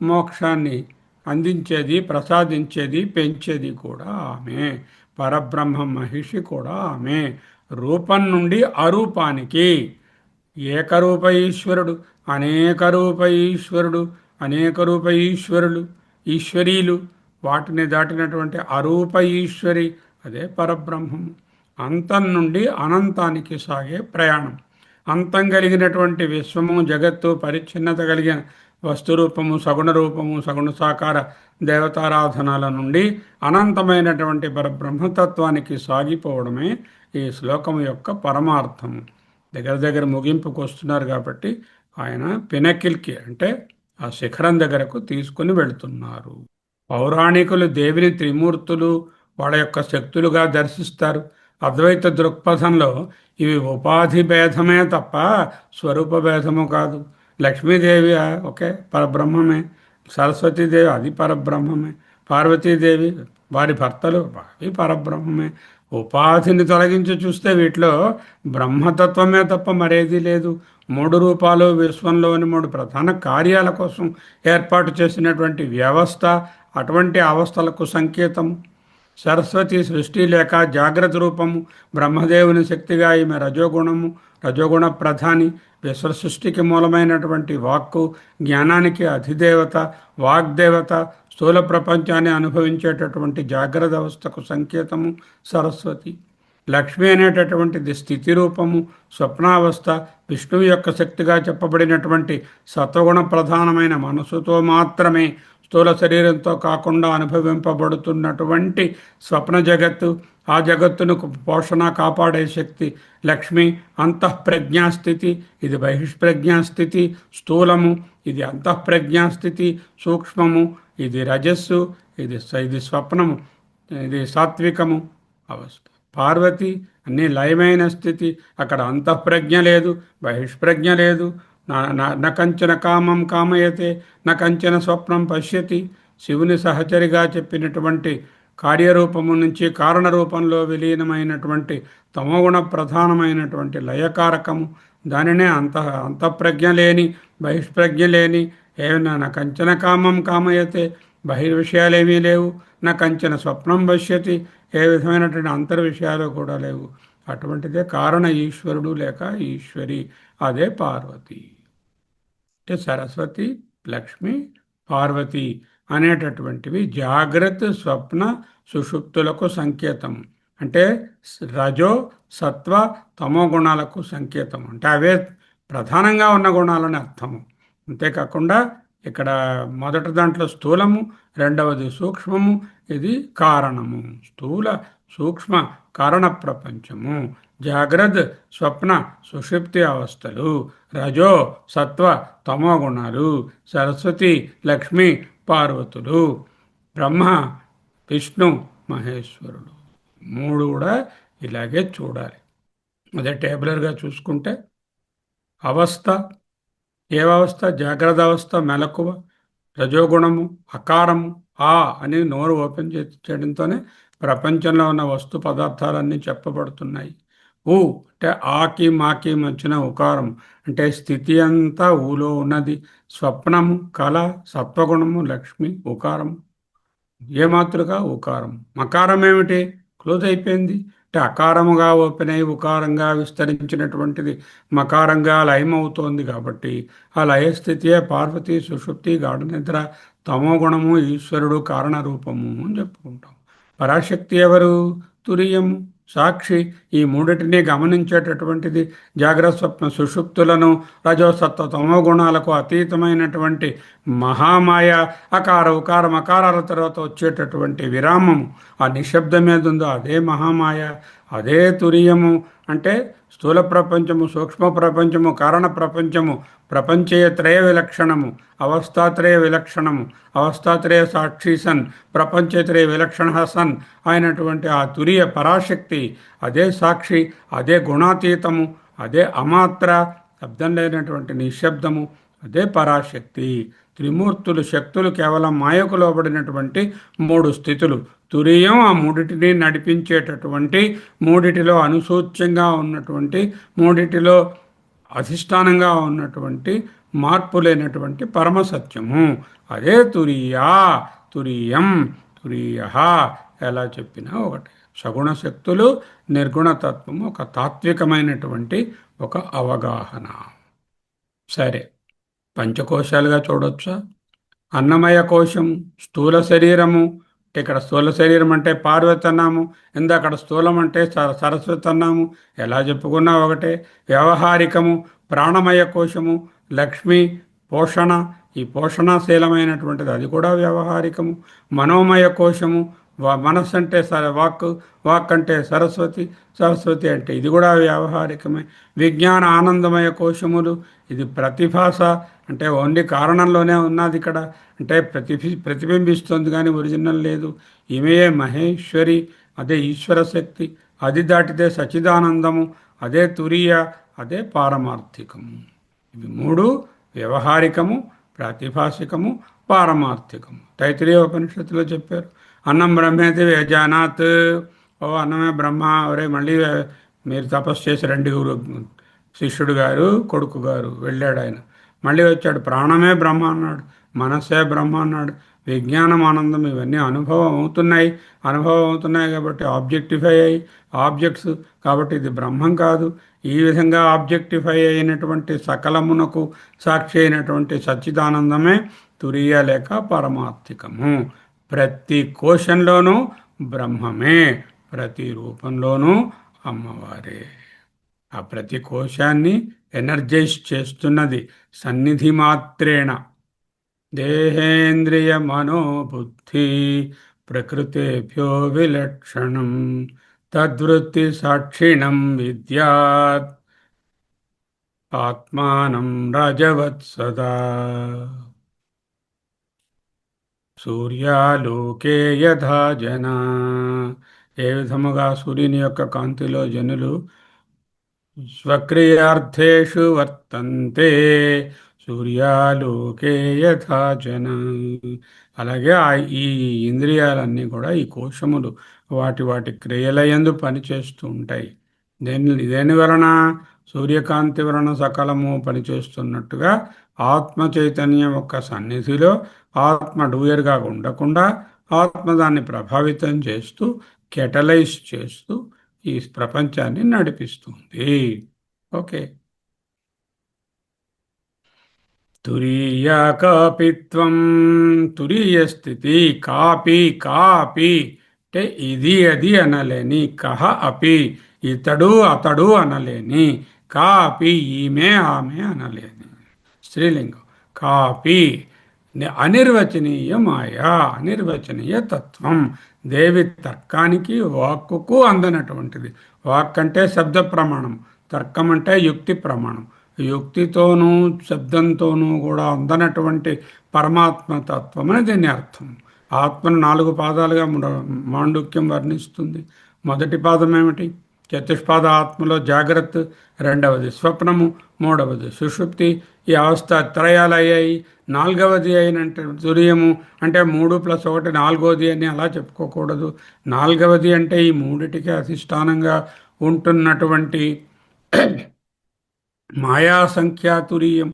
మోక్షాన్ని అందించేది, ప్రసాదించేది, పెంచేది కూడా ఆమె. పరబ్రహ్మ మహిషి కూడా ఆమె. రూపం నుండి అరూపానికి ఏకరూప ఈశ్వరుడు, అనేక రూప ఈశ్వరుడు, అనేక రూప ఈశ్వరీలు, వాటిని దాటినటువంటి అరూప ఈశ్వరి, అదే పరబ్రహ్మం. అంతం నుండి అనంతానికి సాగే ప్రయాణం. అంతం కలిగినటువంటి విశ్వము, జగత్తు, పరిచ్ఛిన్నత కలిగిన వస్తురూపము, సగుణ రూపము, సగుణ సాకార దేవతారాధనాల నుండి అనంతమైనటువంటి పరబ్రహ్మతత్వానికి సాగిపోవడమే ఈ శ్లోకం యొక్క పరమార్థము. దగ్గర దగ్గర ముగింపుకు వస్తున్నారు కాబట్టి ఆయన పినకిల్కి, అంటే ఆ శిఖరం దగ్గరకు తీసుకుని వెళుతున్నారు. పౌరాణికులు దేవిని త్రిమూర్తులు, వాళ్ళ యొక్క శక్తులుగా దర్శిస్తారు. అద్వైత దృక్పథంలో ఇవి ఉపాధి భేదమే తప్ప స్వరూప భేదము కాదు. లక్ష్మీదేవి ఒకే పరబ్రహ్మమే, సరస్వతీదేవి అది పరబ్రహ్మమే, పార్వతీదేవి వారి భర్తలు అవి పరబ్రహ్మమే. ఉపాధిని తొలగించి చూస్తే వీటిలో బ్రహ్మతత్వమే తప్ప మరేదీ లేదు. మూడు రూపాలు విశ్వంలోని మూడు ప్రధాన కార్యాల కోసం ఏర్పాటు చేసినటువంటి వ్యవస్థ అటువంటి అవస్థలకు సంకేతము. సరస్వతి సృష్టి లేక జాగ్రత్త రూపము, బ్రహ్మదేవుని శక్తిగా ఈమె రజోగుణ ప్రధాని. విశ్వ సృష్టికి మూలమైనటువంటి వాక్కు, జ్ఞానానికి అధిదేవత, వాగ్దేవత, స్థూల ప్రపంచాన్ని అనుభవించేటటువంటి జాగ్రత్త అవస్థకు సంకేతము సరస్వతి. లక్ష్మి అనేటటువంటిది స్థితి రూపము, స్వప్నావస్థ. విష్ణువు యొక్క శక్తిగా చెప్పబడినటువంటి సత్వగుణ ప్రధానమైన మనసుతో మాత్రమే, స్థూల శరీరంతో కాకుండా అనుభవింపబడుతున్నటువంటి స్వప్న జగత్తు, ఆ జగత్తును పోషణ కాపాడే శక్తి లక్ష్మి. అంతఃప్రజ్ఞాస్థితి, ఇది బహిష్ప్రజ్ఞాస్థితి. స్థూలము, ఇది అంతఃప్రజ్ఞాస్థితి. సూక్ష్మము, ఇది రజస్సు, ఇది స్వప్నము, ఇది సాత్వికము అవస్థ. పార్వతి అన్నీ లయమైన స్థితి. అక్కడ అంతఃప్రజ్ఞ లేదు, బహిష్ప్రజ్ఞ లేదు. నకంచన కామం కామయతే, నకంచన స్వప్నం పశ్యతి. శివుని సహచరిగా చెప్పినటువంటి కార్యరూపము నుంచి కారణరూపంలో విలీనమైనటువంటి తమోగుణ ప్రధానమైనటువంటి లయకారకము, దానినే అంతఃప్రజ్ఞ లేని, బహిష్ప్రజ్ఞ లేని. ఏమైనా నా కంచన కామం కామయతే, బహిర్విషయాలేమీ లేవు. నా కంచన స్వప్నం పశ్యతి, ఏ విధమైనటువంటి అంతర్విషయాలు కూడా లేవు. అటువంటిదే కారణ ఈశ్వరుడు లేక ఈశ్వరి, అదే పార్వతి. అంటే సరస్వతి, లక్ష్మి, పార్వతి అనేటటువంటివి జాగ్రత్త, స్వప్న, సుషుప్తులకు సంకేతం. అంటే రజో, సత్వ, తమో గుణాలకు సంకేతం. అంటే అవే ప్రధానంగా ఉన్న గుణాలని అర్థము. అంతేకాకుండా ఇక్కడ మొదటి దాంట్లో స్థూలము, రెండవది సూక్ష్మము, ఇది కారణము. స్థూల సూక్ష్మ కారణ ప్రపంచము, జాగ్రత్త, స్వప్న, సుషుప్తి అవస్థలు, రజో, సత్వ, తమో గుణాలు, సరస్వతి, లక్ష్మి, పార్వతులు, బ్రహ్మ, విష్ణు, మహేశ్వరుడు. మూడు కూడా ఇలాగే చూడాలి. అదే టేబులర్గా చూసుకుంటే అవస్థ, ఏ అవస్థ? జాగ్రత్త అవస్థ, మెలకువ, రజోగుణము, అకారము. ఆ అని నోరు ఓపెన్ చేయడంతోనే ప్రపంచంలో ఉన్న వస్తు పదార్థాలన్నీ చెప్పబడుతున్నాయి. ఊ అంటే ఆకి మాకి మధ్యన ఉకారం, అంటే స్థితి అంతా ఊలో ఉన్నది. స్వప్నము, కళ, సత్వగుణము, లక్ష్మి, ఉకారము. ఏ మాతృగా ఉకారం. మకారం ఏమిటి? క్లోజ్ అయిపోయింది. అంటే అకారముగా ఓపెన్ అయి ఉకారంగా విస్తరించినటువంటిది మకారంగా లయమవుతోంది. కాబట్టి ఆ లయస్థితియే పార్వతి, సుషుప్తి, గాఢ నిద్ర, తమో గుణము, ఈశ్వరుడు, కారణరూపము అని చెప్పుకుంటాం. పరాశక్తి ఎవరు? తురియము, సాక్షి ఈ మూడిటిని గమనించేటటువంటిది. జాగ్రత్త స్వప్న సుషుప్తులను రజోసత్వ తమో గుణాలకు అతీతమైనటువంటి మహామాయ అకార ఉకార మకారాల తర్వాత వచ్చేటటువంటి విరామము ఆ నిశ్శబ్దం మీద ఉందో అదే మహామాయ, అదే తురియము. అంటే స్థూల ప్రపంచము, సూక్ష్మ ప్రపంచము, కారణ ప్రపంచము, ప్రపంచేయత్రయ విలక్షణము, అవస్థాత్రయ విలక్షణము, అవస్థాత్రయ సాక్షి సన్, ప్రపంచేత్రయ విలక్షణ సన్ అయినటువంటి ఆ తురియ పరాశక్తి, అదే సాక్షి, అదే గుణాతీతము, అదే అమాత్ర శబ్దం లేనటువంటి నిశ్శబ్దము, అదే పరాశక్తి. త్రిమూర్తులు శక్తులు కేవలం మాయకు లోబడినటువంటి మూడు స్థితులు. తురియం ఆ మూడిటిని నడిపించేటటువంటి, మూడిటిలో అనుసూచ్యంగా ఉన్నటువంటి, మూడిటిలో అధిష్టానంగా ఉన్నటువంటి మార్పు లేనటువంటి పరమసత్యము. అదే తురియా, తురియం, తురియ ఎలా చెప్పినా ఒకటి. సగుణ శక్తులు, నిర్గుణతత్వము ఒక తాత్వికమైనటువంటి ఒక అవగాహన. సరే, పంచకోశాలుగా చూడొచ్చా? అన్నమయ కోశం, స్థూల శరీరము. ఇక్కడ స్థూల శరీరం అంటే పార్వతి అన్నాము, ఇందాక స్థూలం అంటే సరస్వతి అన్నాము. ఎలా చెప్పుకున్నా ఒకటే. వ్యవహారికము, ప్రాణమయ కోశము, లక్ష్మి, పోషణ, ఈ పోషణశీలమైనటువంటిది, అది కూడా వ్యవహారికము. మనోమయ కోశము, మనస్సు అంటే వాక్, వాక్ అంటే సరస్వతి, సరస్వతి అంటే ఇది కూడా వ్యావహారికమే. విజ్ఞాన ఆనందమయ కోశములు, ఇది ప్రతిభాస, అంటే ఓన్లీ కారణంలోనే ఉన్నది ఇక్కడ, అంటే ప్రతిబింబిస్తుంది కానీ ఒరిజినల్ లేదు. ఈమెయే మహేశ్వరి, అదే ఈశ్వర శక్తి, అది దాటితే సచిదానందము, అదే తురియ, అదే పారమార్థికము. ఇవి మూడు వ్యవహారికము, ప్రాతిభాసికము, పారమార్థికము. తైత్రీయ ఉపనిషత్తులో చెప్పారు. అన్నం బ్రహ్మేతి వ్యజానాత్. ఓ అన్నమే బ్రహ్మ, ఒరే మళ్ళీ మీరు తపస్సు చేసి రండి. గురు శిష్యుడు గారు, కొడుకు గారు వెళ్ళాడు. ఆయన మళ్ళీ వచ్చాడు. ప్రాణమే బ్రహ్మ అన్నాడు, మనస్సే బ్రహ్మ అన్నాడు. విజ్ఞానం, ఆనందం ఇవన్నీ అనుభవం అవుతున్నాయి కాబట్టి ఆబ్జెక్టిఫై అయ్యి ఆబ్జెక్ట్స్, కాబట్టి ఇది బ్రహ్మం కాదు. ఈ విధంగా ఆబ్జెక్టిఫై అయినటువంటి సకలమునకు సాక్షి అయినటువంటి సచ్చిదానందమే తురియ లేక పరమార్థికము. ప్రతి కోశంలోనూ బ్రహ్మమే, ప్రతి రూపంలోనూ అమ్మవారే. ఆ ప్రతి కోశాన్ని ఎనర్జైజ్ చేస్తున్నది సన్నిధి మాత్రేణ. దేహేంద్రియ మనోబుద్ధి ప్రకృతేభ్యో విలక్షణం తద్వృత్తి సాక్షిణం విద్యాత్ ఆత్మానం రజవత్ సదా. సూర్యాలోకే యథా జనా, ఏ విధముగా సూర్యుని యొక్క కాంతిలో జనులు స్వక్రియార్థేషు వర్తంతే సూర్యాలోకే యథా జన. అలాగే ఈ ఇంద్రియాలన్నీ కూడా, ఈ కోశములు వాటి వాటి క్రియలయందు పనిచేస్తూ ఉంటాయి. దేని వలన? సూర్యకాంతి వలన సకలము పనిచేస్తున్నట్టుగా ఆత్మ చైతన్యం యొక్క సన్నిధిలో ఆత్మ డూయర్గా ఉండకుండా ఆత్మ దాన్ని ప్రభావితం చేస్తూ, కెటలైజ్ చేస్తూ ఈ ప్రపంచాన్ని నడిపిస్తుంది. ఓకే. తురీయ కాపిత్వం, తురీయ స్థితి. కాపి అంటే ఇది అది అనలేని, కహ అపి ఇతడు అతడు అనలేని, కాపి ఈమె ఆమె అనలేని. స్త్రీలింగం. కాపి అనిర్వచనీయ మాయా, అనిర్వచనీయ తత్వం. దేవి తర్కానికి వాక్కుకు అందనటువంటిది. వాక్ అంటే శబ్ద ప్రమాణం, తర్కం అంటే యుక్తి ప్రమాణం. యుక్తితోనూ శబ్దంతోనూ కూడా అందనటువంటి పరమాత్మతత్వం అని దీని అర్థం. ఆత్మను 4 పాదాలుగా మాండుక్యం వర్ణిస్తుంది. మొదటి పాదం ఏమిటి? చతుష్పాద ఆత్మలో జాగ్రత్త, రెండవది స్వప్నము, మూడవది సుషుప్తి. ఈ అవస్థ త్రయాలు అయ్యాయి. 4వది అయినంటే తురియము, అంటే 3+1 4వది అని అలా చెప్పుకోకూడదు. 4వది అంటే ఈ మూడిటికి అధిష్టానంగా ఉంటున్నటువంటి మాయా సంఖ్యా తురియం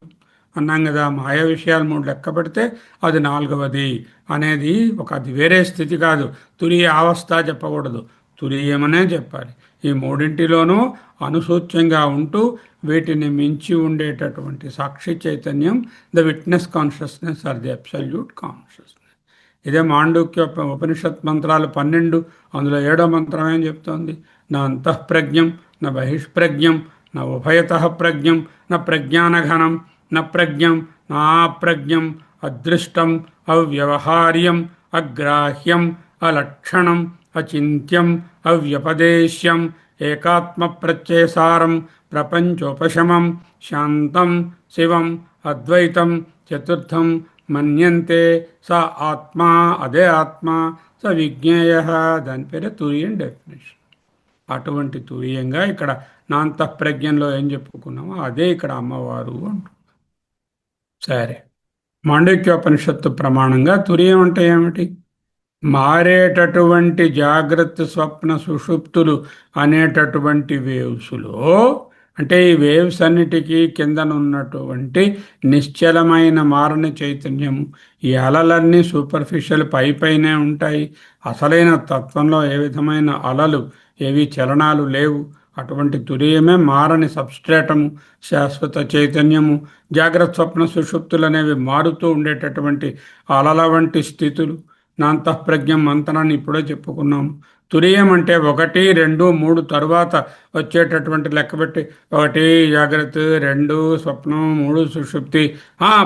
అన్నాం కదా. మాయా విషయాలు 3 లెక్క పెడితే అది 4వది అనేది అది వేరే స్థితి కాదు. తురియ అవస్థ చెప్పకూడదు, తురియమనే చెప్పాలి. ఈ మూడింటిలోనూ అనుసూచ్యంగా ఉంటూ వీటిని మించి ఉండేటటువంటి సాక్షి చైతన్యం, the witness consciousness or the absolute consciousness. ఇదే మాండూక్య ఉపనిషత్ మంత్రాలు 12, అందులో 7వ మంత్రం ఏం చెప్తోంది? నా అంతఃప్రజ్ఞం నా బహిష్ప్రజ్ఞం నా ఉభయతః ప్రజ్ఞం నా ప్రజ్ఞానఘనం నా ప్రజ్ఞం నా ప్రజ్ఞం అదృష్టం అవ్యవహార్యం అగ్రాహ్యం అలక్షణం అచింత్యం అవ్యపదేశ్యం ఏకాత్మ ప్రత్యయసారం ప్రపంచోపశమం శాంతం శివం అద్వైతం చతుర్థం మన్యంతే స ఆత్మా, అదే ఆత్మ, స విజ్ఞేయ. దాని పేరే తురియం డెఫినేషన్. అటువంటి తురియంగా ఇక్కడ నాంతఃప్రజ్ఞంలో ఏం చెప్పుకున్నామో అదే ఇక్కడ అమ్మవారు అంటు. సరే, మాండూక్యోపనిషత్తు ప్రమాణంగా తురియం అంటే ఏమిటి? మారేటటువంటి జాగ్రత్త స్వప్న సుషుప్తులు అనేటటువంటి వేవ్స్లో, అంటే ఈ వేవ్స్ అన్నిటికీ కిందనున్నటువంటి నిశ్చలమైన మారని చైతన్యము, ఈ అలలన్నీ సూపర్ఫిషియల్ పైనే ఉంటాయి. అసలైన తత్వంలో ఏ విధమైన అలలు, ఏవి చలనాలు లేవు. అటువంటి తురియమే మారని సబ్స్ట్రేటము, శాశ్వత చైతన్యము. జాగ్రత్త స్వప్న సుషుప్తులు అనేవి మారుతూ ఉండేటటువంటి అలల వంటి స్థితులు. నా అంతఃప్రజ్ఞం మంత్రాన్ని ఇప్పుడే చెప్పుకున్నాము. తురియం అంటే 1, 2, 3 తరువాత వచ్చేటటువంటి లెక్కబెట్టి 1 జాగ్రత్త, 2 స్వప్నం, 3 సుషుప్తి,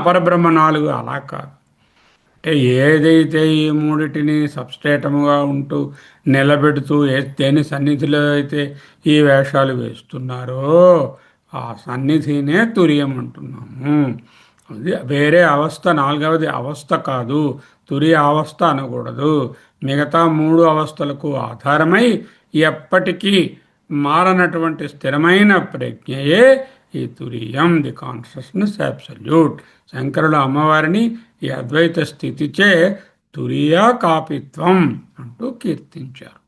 పరబ్రహ్మ 4 అలా కాదు. అంటే ఏదైతే ఈ మూడిటిని సబ్స్ట్రేటముగా ఉంటూ నిలబెడుతూ దేని సన్నిధిలో అయితే ఈ వేషాలు వేస్తున్నారో ఆ సన్నిధినే తురియం అంటున్నాము. అది వేరే అవస్థ, 4వది అవస్థ కాదు. తురియ అవస్థ అనకూడదు. మిగతా 3 అవస్థలకు ఆధారమై ఎప్పటికీ మారనటువంటి స్థిరమైన ప్రజ్ఞయే ఈ తురియం, ది కాన్షియస్నెస్ అబ్సల్యూట్. శంకరుల అమ్మవారిని ఈ అద్వైత స్థితిచే తురియా కాపిత్వం అంటూ కీర్తించారు.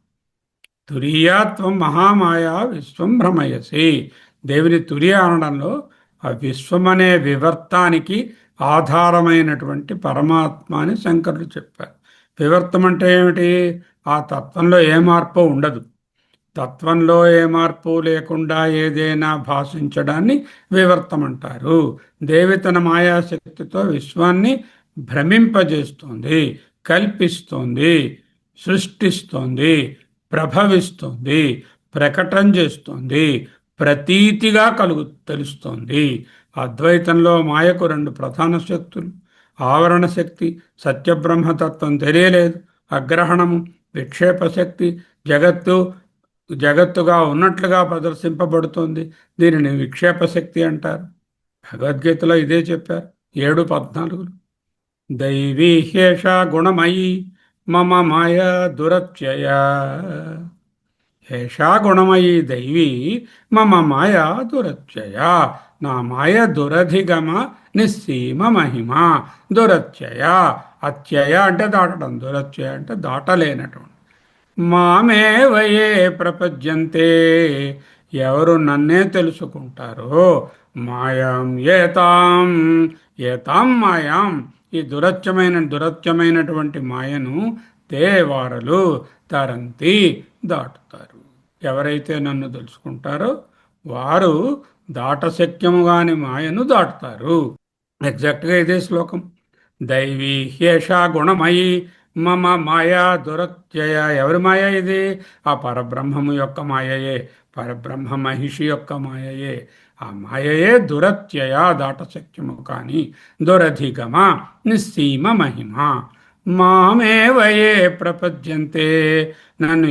తురియాత్వం మహామాయా విశ్వం భ్రమయసి. దేవుని తురియ అనడంలో ఆ విశ్వం అనే వివర్తానికి ఆధారమైనటువంటి పరమాత్మ అని శంకరులు చెప్పారు. వివర్తం అంటే ఏమిటి? ఆ తత్వంలో ఏ మార్పు ఉండదు. తత్వంలో ఏ మార్పు లేకుండా ఏదైనా భాషించడాన్ని వివర్తం అంటారు. దేవి తన మాయాశక్తితో విశ్వాన్ని భ్రమింపజేస్తోంది, కల్పిస్తోంది, సృష్టిస్తోంది, ప్రభవిస్తోంది, ప్రకటన చేస్తోంది, ప్రతీతిగా తెలుస్తోంది. అద్వైతంలో మాయకు 2 ప్రధాన శక్తులు: ఆవరణ శక్తి, సత్యబ్రహ్మతత్వం తెలియలేదు. అగ్రహణము, విక్షేప శక్తి, జగత్తుగా ఉన్నట్లుగా ప్రదర్శింపబడుతోంది. దీనిని విక్షేప శక్తి అంటారు. భగవద్గీతలో ఇదే చెప్పారు, 7:14. దైవీ హ్యేష గుణమయీ మమ మాయ దురత్యయ. ఏషా గుణమయీ దైవీ మమ మాయా దురత్యయ. నా మాయ దురధిగమ నిస్సీమ మహిమ. దురత్యయ, అత్యయ అంటే దాటడం, దురత్యయ అంటే దాటలేనటువంటి. మామేవయే ప్రపద్యంతే, ఎవరు నన్నే తెలుసుకుంటారో, మాయాం ఏతాం ఏతాం మాయాం, ఈ దురత్యమైనటువంటి మాయను వారలు తరంతి దాటుతారు. ఎవరైతే నన్ను తెలుసుకుంటారో వారు దాటశక్యముగాని మాయను దాటుతారు. ఎగ్జాక్ట్గా ఇదే శ్లోకం. దైవీ హ్యేషా గుణమయీ మమ మాయా దురత్యయ. ఎవరి మాయ ఇది? ఆ పరబ్రహ్మము యొక్క మాయయే, పరబ్రహ్మ మహిషి యొక్క మాయయే. ఆ మాయయే దురత్యయ, దాటశక్యము కాని, దురధిగమ నిస్సీమ మహిమ. మామేవయే ప్రపద్యంతే, నన్ను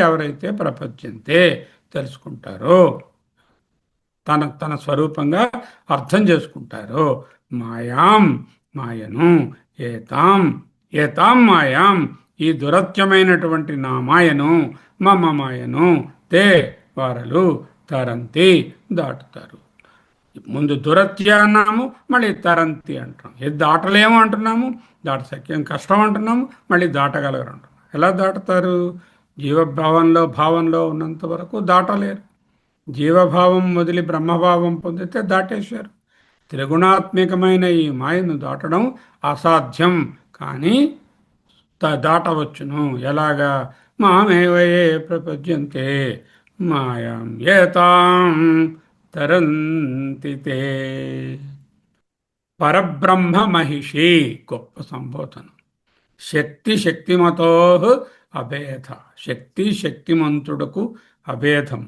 ఎవరైతే ప్రపద్యంతే తెలుసుకుంటారో, తన స్వరూపంగా అర్థం చేసుకుంటారో, మాయాం మాయను, ఏతాం మాయాం ఈ దురత్యమైనటువంటి నా మాయను, మమ మాయను వారలు తరంతి దాటుతారు. ముందు దురత్య అన్నాము, మళ్ళీ తరంతి అంటున్నాం. ఏది దాటలేము అంటున్నాము, దాటశక్యం కష్టం అంటున్నాము, మళ్ళీ దాటగలరు అంటున్నాం. ఎలా దాటుతారు? భావంలో ఉన్నంత వరకు దాటలేరు. జీవభావం వదిలి బ్రహ్మభావం పొందితే దాటేశారు. త్రిగుణాత్మికమైన ఈ మాయను దాటడం అసాధ్యం, కానీ దాటవచ్చును. ఎలాగా? మామేవయే ప్రపద్యంతే మాయాం ఏతాం తరంతితే. పరబ్రహ్మ మహిషి, గొప్ప సంబోధన. శక్తి శక్తిమతో అభేద. శక్తి శక్తిమంతుడుకు అభేదం.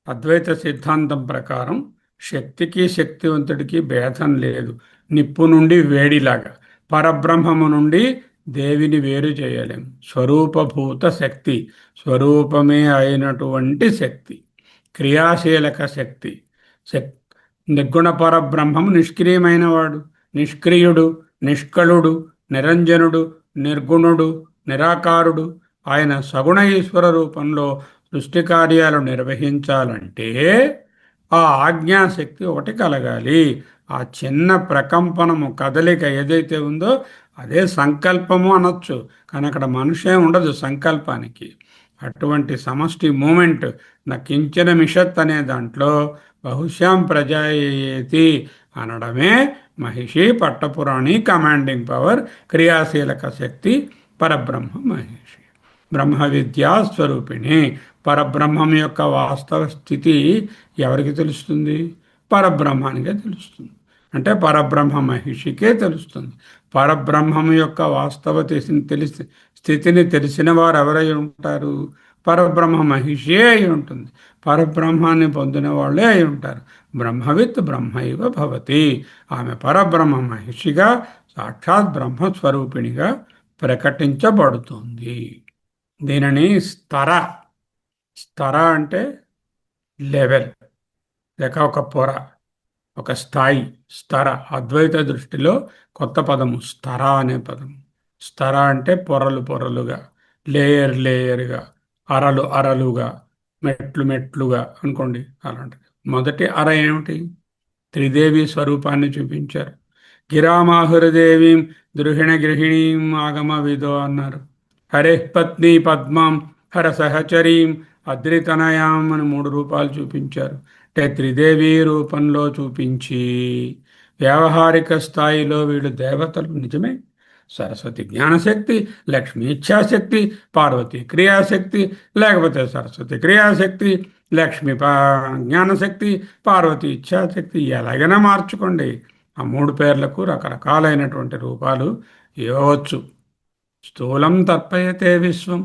అద్వైత సిద్ధాంతం ప్రకారం శక్తికి శక్తివంతుడికి భేదం లేదు. నిప్పు నుండి వేడిలాగా పరబ్రహ్మము నుండి దేవిని వేరు చేయలేం. స్వరూపభూత శక్తి, స్వరూపమే అయినటువంటి శక్తి, క్రియాశీలక శక్తి. శక్ నిర్గుణ పరబ్రహ్మము నిష్క్రియమైన వాడు, నిష్క్రియుడు, నిష్కళుడు, నిరంజనుడు, నిర్గుణుడు, నిరాకారుడు. ఆయన సగుణ ఈశ్వర రూపంలో సృష్టి కార్యాలు నిర్వహించాలంటే ఆ ఆజ్ఞాశక్తి ఒకటి కలగాలి. ఆ చిన్న ప్రకంపనము, కదలిక ఏదైతే ఉందో అదే సంకల్పము అనొచ్చు. కానీ అక్కడ మనిషే ఉండదు సంకల్పానికి. అటువంటి సమష్టి మూమెంట్ నా కించన మిషత్ అనే దాంట్లో బహుశ్యాం ప్రజాయేతి అనడమే మహిషి పట్టపురాణి కమాండింగ్ పవర్, క్రియాశీలక శక్తి పరబ్రహ్మ మహిషి. బ్రహ్మ విద్యా స్వరూపిణి. పరబ్రహ్మం యొక్క వాస్తవ స్థితి ఎవరికి తెలుస్తుంది? పరబ్రహ్మానికే తెలుస్తుంది. అంటే పరబ్రహ్మ మహిషికే తెలుస్తుంది. పరబ్రహ్మం యొక్క వాస్తవ స్థితిని తెలిసిన వారు ఎవరై ఉంటారు? పరబ్రహ్మ మహిషి అయి ఉంటుంది. పరబ్రహ్మాన్ని పొందిన వాళ్ళే అయి ఉంటారు. బ్రహ్మవిత్ బ్రహ్మైవ భవతి. ఆమె పరబ్రహ్మ మహిషిగా, సాక్షాత్ బ్రహ్మస్వరూపిణిగా ప్రకటించబడుతుంది. దీనిని స్తర, స్తర అంటే లెవెల్ లేక ఒక పొర, ఒక స్థాయి. స్తర అద్వైత దృష్టిలో కొత్త పదము స్తర అనే పదము. స్తర అంటే పొరలు పొరలుగా, లేయర్ లేయర్గా, అరలు అరలుగా, మెట్లు మెట్లుగా అనుకోండి. అలాంటిది. మొదటి అర ఏమిటి? త్రిదేవి స్వరూపాన్ని చూపించారు. గిరామాహురదేవీం ద్రుహిణ గృహిణీం ఆగమ విదో అన్నారు. హరే పత్ని పద్మాం హర సహచరీం అద్రితనయాం అని 3 రూపాలు చూపించారు. అంటే త్రిదేవి రూపంలో చూపించి వ్యావహారిక స్థాయిలో వీళ్ళు దేవతలు నిజమే. సరస్వతి జ్ఞానశక్తి, లక్ష్మి ఇచ్ఛాశక్తి, పార్వతి క్రియాశక్తి, లేకపోతే సరస్వతి క్రియాశక్తి, లక్ష్మి జ్ఞానశక్తి, పార్వతి ఇచ్ఛాశక్తి, ఎలాగైనా మార్చుకోండి. ఆ 3 పేర్లకు రకరకాలైనటువంటి రూపాలు ఇవ్వవచ్చు. స్థూలం తర్పయతే విశ్వం,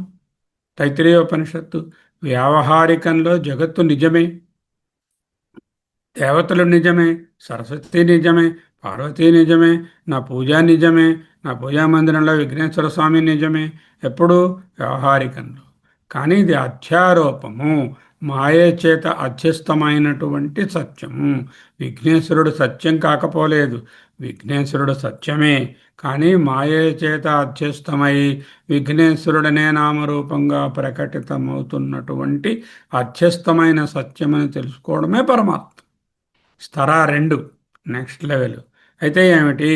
తైత్రీయోపనిషత్తు. వ్యావహారికంలో జగత్తు నిజమే, దేవతలు నిజమే, సరస్వతి నిజమే, పార్వతీ నిజమే, నా పూజ నిజమే, నా పూజా మందిరంలో విఘ్నేశ్వర స్వామి నిజమే. ఎప్పుడు? వ్యవహారికంలో. కానీ ఇది అధ్యారోపము, మాయ చేత అధ్యస్థమైనటువంటి సత్యము. విఘ్నేశ్వరుడు సత్యం కాకపోలేదు, విఘ్నేశ్వరుడు సత్యమే. కానీ మాయ చేత అధ్యస్థమై విఘ్నేశ్వరుడనే నామరూపంగా ప్రకటితమవుతున్నటువంటి అధ్యస్థమైన సత్యమని తెలుసుకోవడమే పరమాత్మ. స్తర 2 నెక్స్ట్ లెవెల్. అయితే ఏమిటి?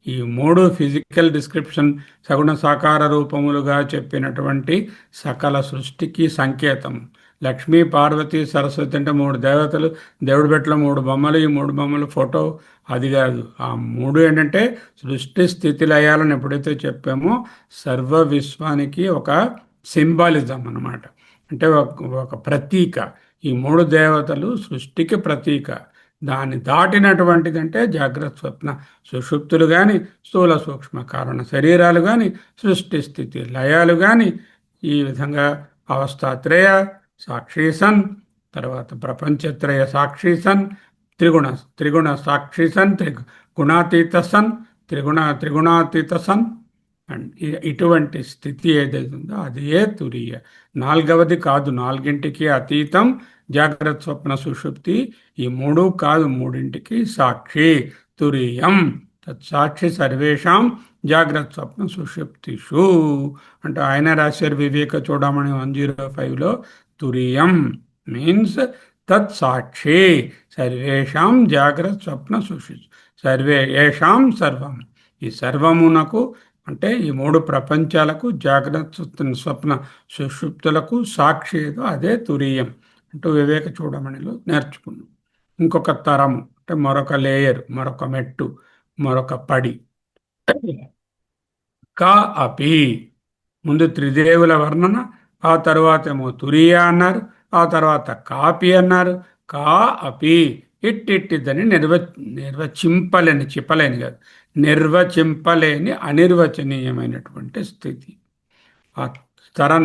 ఈ 3 ఫిజికల్ డిస్క్రిప్షన్, సగుణ సాకార రూపములుగా చెప్పినటువంటి సకల సృష్టికి సంకేతం. లక్ష్మీ పార్వతి సరస్వతి అంటే 3 దేవతలు, దేవుడి బెట్టలో 3 బొమ్మలు, ఈ 3 బొమ్మలు ఫోటో, అది కాదు. ఆ 3 ఏంటంటే సృష్టి స్థితి లయాలను ఎప్పుడైతే చెప్పామో సర్వ విశ్వానికి ఒక సింబాలిజం అన్నమాట. అంటే ఒక ప్రతీక. ఈ 3 దేవతలు సృష్టికి ప్రతీక. దాన్ని దాటినటువంటిదంటే జాగ్రత్త స్వప్న సుషుప్తులు కానీ, స్థూల సూక్ష్మ కారణ శరీరాలు కానీ, సృష్టి స్థితి లయాలు కానీ, ఈ విధంగా అవస్థాత్రయ సాక్షి సన్, తర్వాత ప్రపంచత్రయ సాక్షి సన్, త్రిగుణ సాక్షి సన్, గుణాతీత సన్, త్రిగుణాతీత సన్. అండ్ ఇటువంటి స్థితి ఏదైతే ఉందో అదే తురీయ. 4వది కాదు, 4ంటికి అతీతం జాగ్రత్త స్వప్న సుషుప్తి. ఈ 3 కాదు, 3ంటికి సాక్షి తురీయం. తత్సాక్షి సర్వేషాం జాగ్రత్త స్వప్న సుషుప్తిషు అంటే ఆయన రాశారు వివేక చూడమని 105లో. తురీయం మీన్స్ తత్సాక్షి సర్వేషాం జాగ్రత్త స్వప్న సుషుప్తి, సర్వే ఏషాం సర్వం. ఈ సర్వమునకు అంటే ఈ 3 ప్రపంచాలకు, జాగ్రత్త స్వప్న సుషుప్తులకు సాక్షి ఏదో అదే తురీయం అంటూ వివేక చూడమనిలో నేర్చుకున్నాం. ఇంకొక తరము అంటే మరొక లేయర్, మరొక మెట్టు, మరొక పడి. కా అపి, ముందు త్రిదేవుల వర్ణన, ఆ తర్వాత ఏమో తురీయ అన్నారు, ఆ తర్వాత కాపి అన్నారు. కా అపి ఇట్టిట్టిద్దని నిర్వచింపలేని, చెప్పలేని కాదు, నిర్వచింపలేని అనిర్వచనీయమైనటువంటి స్థితి. ఆ స్తరం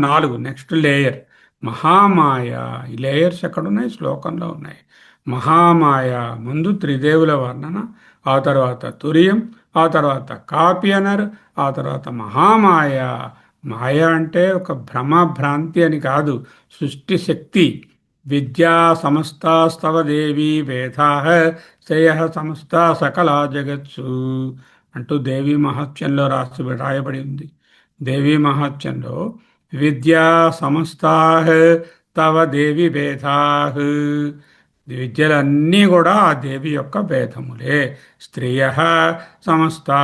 4, నెక్స్ట్ లేయర్ మహామాయ. ఈ లేయర్స్ ఎక్కడున్నాయి? శ్లోకంలో ఉన్నాయి. మహామాయ ముందు త్రిదేవుల వర్ణన, ఆ తర్వాత తురియం, ఆ తర్వాత కాపి అన్నారు, ఆ తర్వాత మహామాయ. మాయ అంటే ఒక భ్రమ భ్రాంతి అని కాదు, సృష్టి శక్తి. విద్యా సమస్తాస్తవ దేవి వేదా శ్రేయ సమస్త సకల జగత్సు అంటూ దేవీ మహాత్మ్యంలో రాయబడి ఉంది. దేవీ మహాత్మ్యంలో విద్యా సమస్తా తవ దేవి భేదా, విద్యలన్నీ కూడా ఆ దేవి యొక్క భేదములే. స్త్రియ సమస్తా,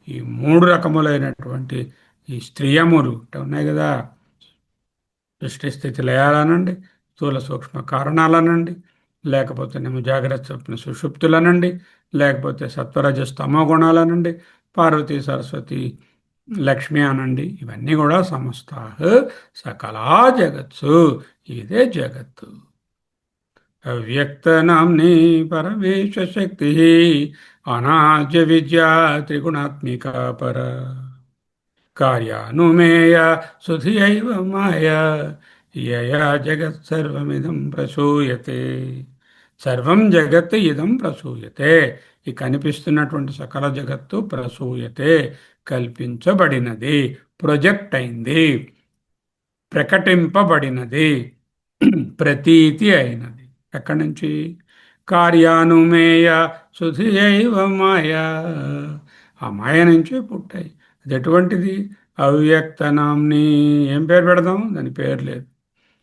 ఈ 3 రకములైనటువంటి ఈ స్త్రియములు ఉన్నాయి కదా, సృష్టి స్థితి లయాలనండి, స్థూల సూక్ష్మ కారణాలనండి, లేకపోతే నేమో జాగ్రత్త స్వప్న సుషుప్తులనండి, లేకపోతే సత్వరజస్తమో గుణాలనండి, పార్వతీ సరస్వతి లక్ష్మి అనండి, ఇవన్నీ కూడా సమస్త సకలా జగత్సు. ఇదే జగత్తు. అవ్యక్తనామ్ని పరమేశ శక్తి అనాద్య విద్యా త్రిగుణాత్మిక పర కార్యానుమేయ సుధియైవ మాయా యయా జగత్ సర్వమిదం ప్రసూయతే. సర్వం జగత్ ఇదం ప్రసూయతే. ఈ కనిపిస్తున్నటువంటి సకల జగత్తు ప్రసూయతే, కల్పించబడినది, ప్రొజెక్ట్ అయింది, ప్రకటింపబడినది, ప్రతీతి అయినది. ఎక్కడి నుంచి? కార్యానుమేయ సుధియైవ మాయా. ఆ మాయ నుంచే పుట్టాయి. అది ఎటువంటిది? అవ్యక్తనాంని. ఏం పేరు పెడదాం? దాని పేరు లేదు.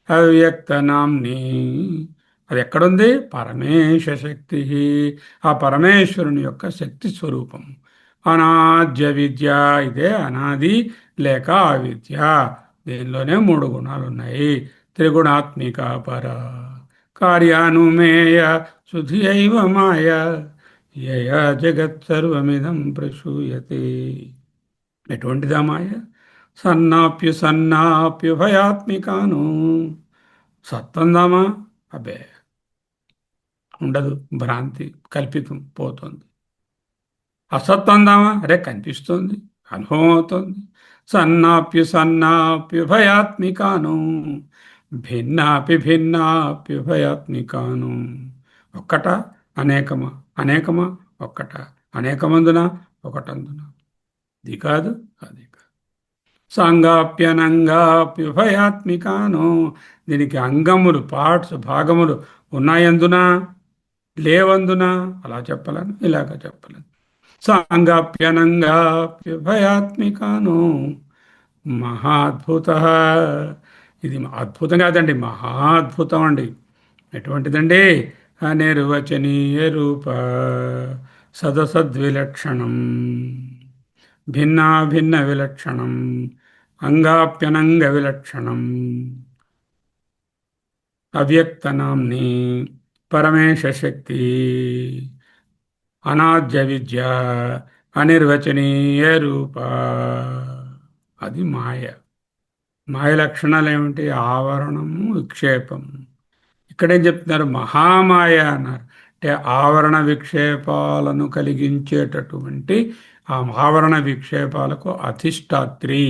అవ్యక్తనాంని, అది ఎక్కడుంది? పరమేశ శక్తి. ఆ పరమేశ్వరుని యొక్క శక్తి స్వరూపం. అనాద్య విద్య, ఇదే అనాది లేక అవిద్య. దీనిలోనే 3 గుణాలు ఉన్నాయి. త్రిగుణాత్మిక పర కార్యానుమేయ సుధియైవ మాయ యయా జగత్ సర్వమిదం ప్రసూయతే. ఎటువంటిదా మాయ? సన్నాప్యుభయాత్మికాను. సత్తందామా? అబ్బే ఉండదు, భ్రాంతి, కల్పితం పోతుంది. అసత్తందామా? అరే కనిపిస్తుంది, అనుభవం అవుతుంది. సన్నాప్యుభయాత్మికాను భిన్నాప్యుభయాత్మికాను. ఒక్కట అనేకమా? అనేకమా ఒక్కట? అనేకమందున ఒకటందున? ఇది కాదు, అది కాదు. సాంగాప్యనంగాప్యుభయాత్మికాను. దీనికి అంగములు, పార్ట్స్, భాగములు ఉన్నాయందున లేవందున? అలా చెప్పలేను, ఇలాగ చెప్పలేను. సాంగాప్యనంగాప్యుభయాత్మికాను మహాద్భుత. ఇది అద్భుతం కాదండి, మహాద్భుతం అండి. ఎటువంటిదండి? అనిర్వచనీయ రూప సదసద్విలక్షణం భిన్నాభిన్న విలక్షణం అంగాప్యనంగ విలక్షణం అవ్యక్తనాంని పరమేశ శక్తి అనాద్య విద్య అనిర్వచనీయ రూప. అది మాయ. మాయ లక్షణాలు ఏమిటి? ఆవరణము, విక్షేపము. ఇక్కడేం చెప్తున్నారు? మహామాయ అన్నారు. అంటే ఆవరణ విక్షేపాలను కలిగించేటటువంటి ఆ ఆవరణ విక్షేపాలకు అధిష్టాత్రి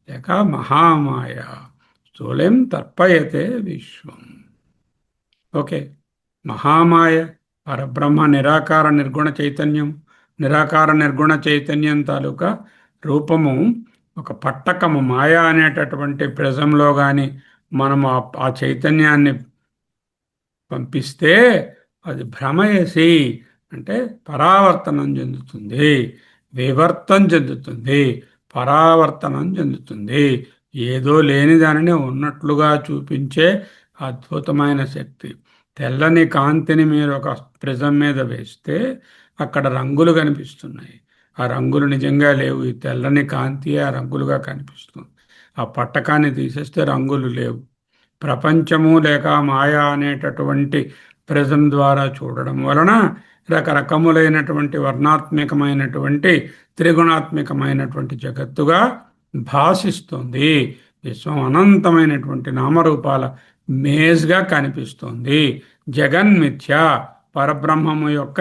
లేక మహామాయ. స్థూలం తర్పయతే విశ్వం. ఓకే. మహామాయ పరబ్రహ్మ నిరాకార నిర్గుణ చైతన్యం. నిరాకార నిర్గుణ చైతన్యం తాలూకా రూపము ఒక పట్టకము. మాయా అనేటటువంటి ప్రిజంలో కానీ మనము ఆ చైతన్యాన్ని పంపిస్తే అది భ్రమయసి అంటే పరావర్తనం చెందుతుంది, వివర్తం చెందుతుంది, పరావర్తనం చెందుతుంది. ఏదో లేని దానిని ఉన్నట్లుగా చూపించే అద్భుతమైన శక్తి. తెల్లని కాంతిని మీరు ఒక ప్రిజం మీద వేస్తే అక్కడ రంగులు కనిపిస్తున్నాయి. ఆ రంగులు నిజంగా లేవు. ఈ తెల్లని కాంతి ఆ రంగులుగా కనిపిస్తుంది. ఆ పట్టకాన్ని తీసేస్తే రంగులు లేవు. ప్రపంచము లేక మాయా అనేటటువంటి ప్రిజం ద్వారా చూడడం వలన రకరకములైనటువంటి వర్ణాత్మకమైనటువంటి త్రిగుణాత్మకమైనటువంటి జగత్తుగా భాషిస్తుంది. విశ్వం అనంతమైనటువంటి నామరూపాల మేజ్గా కనిపిస్తుంది. జగన్మిథ్య, పరబ్రహ్మము యొక్క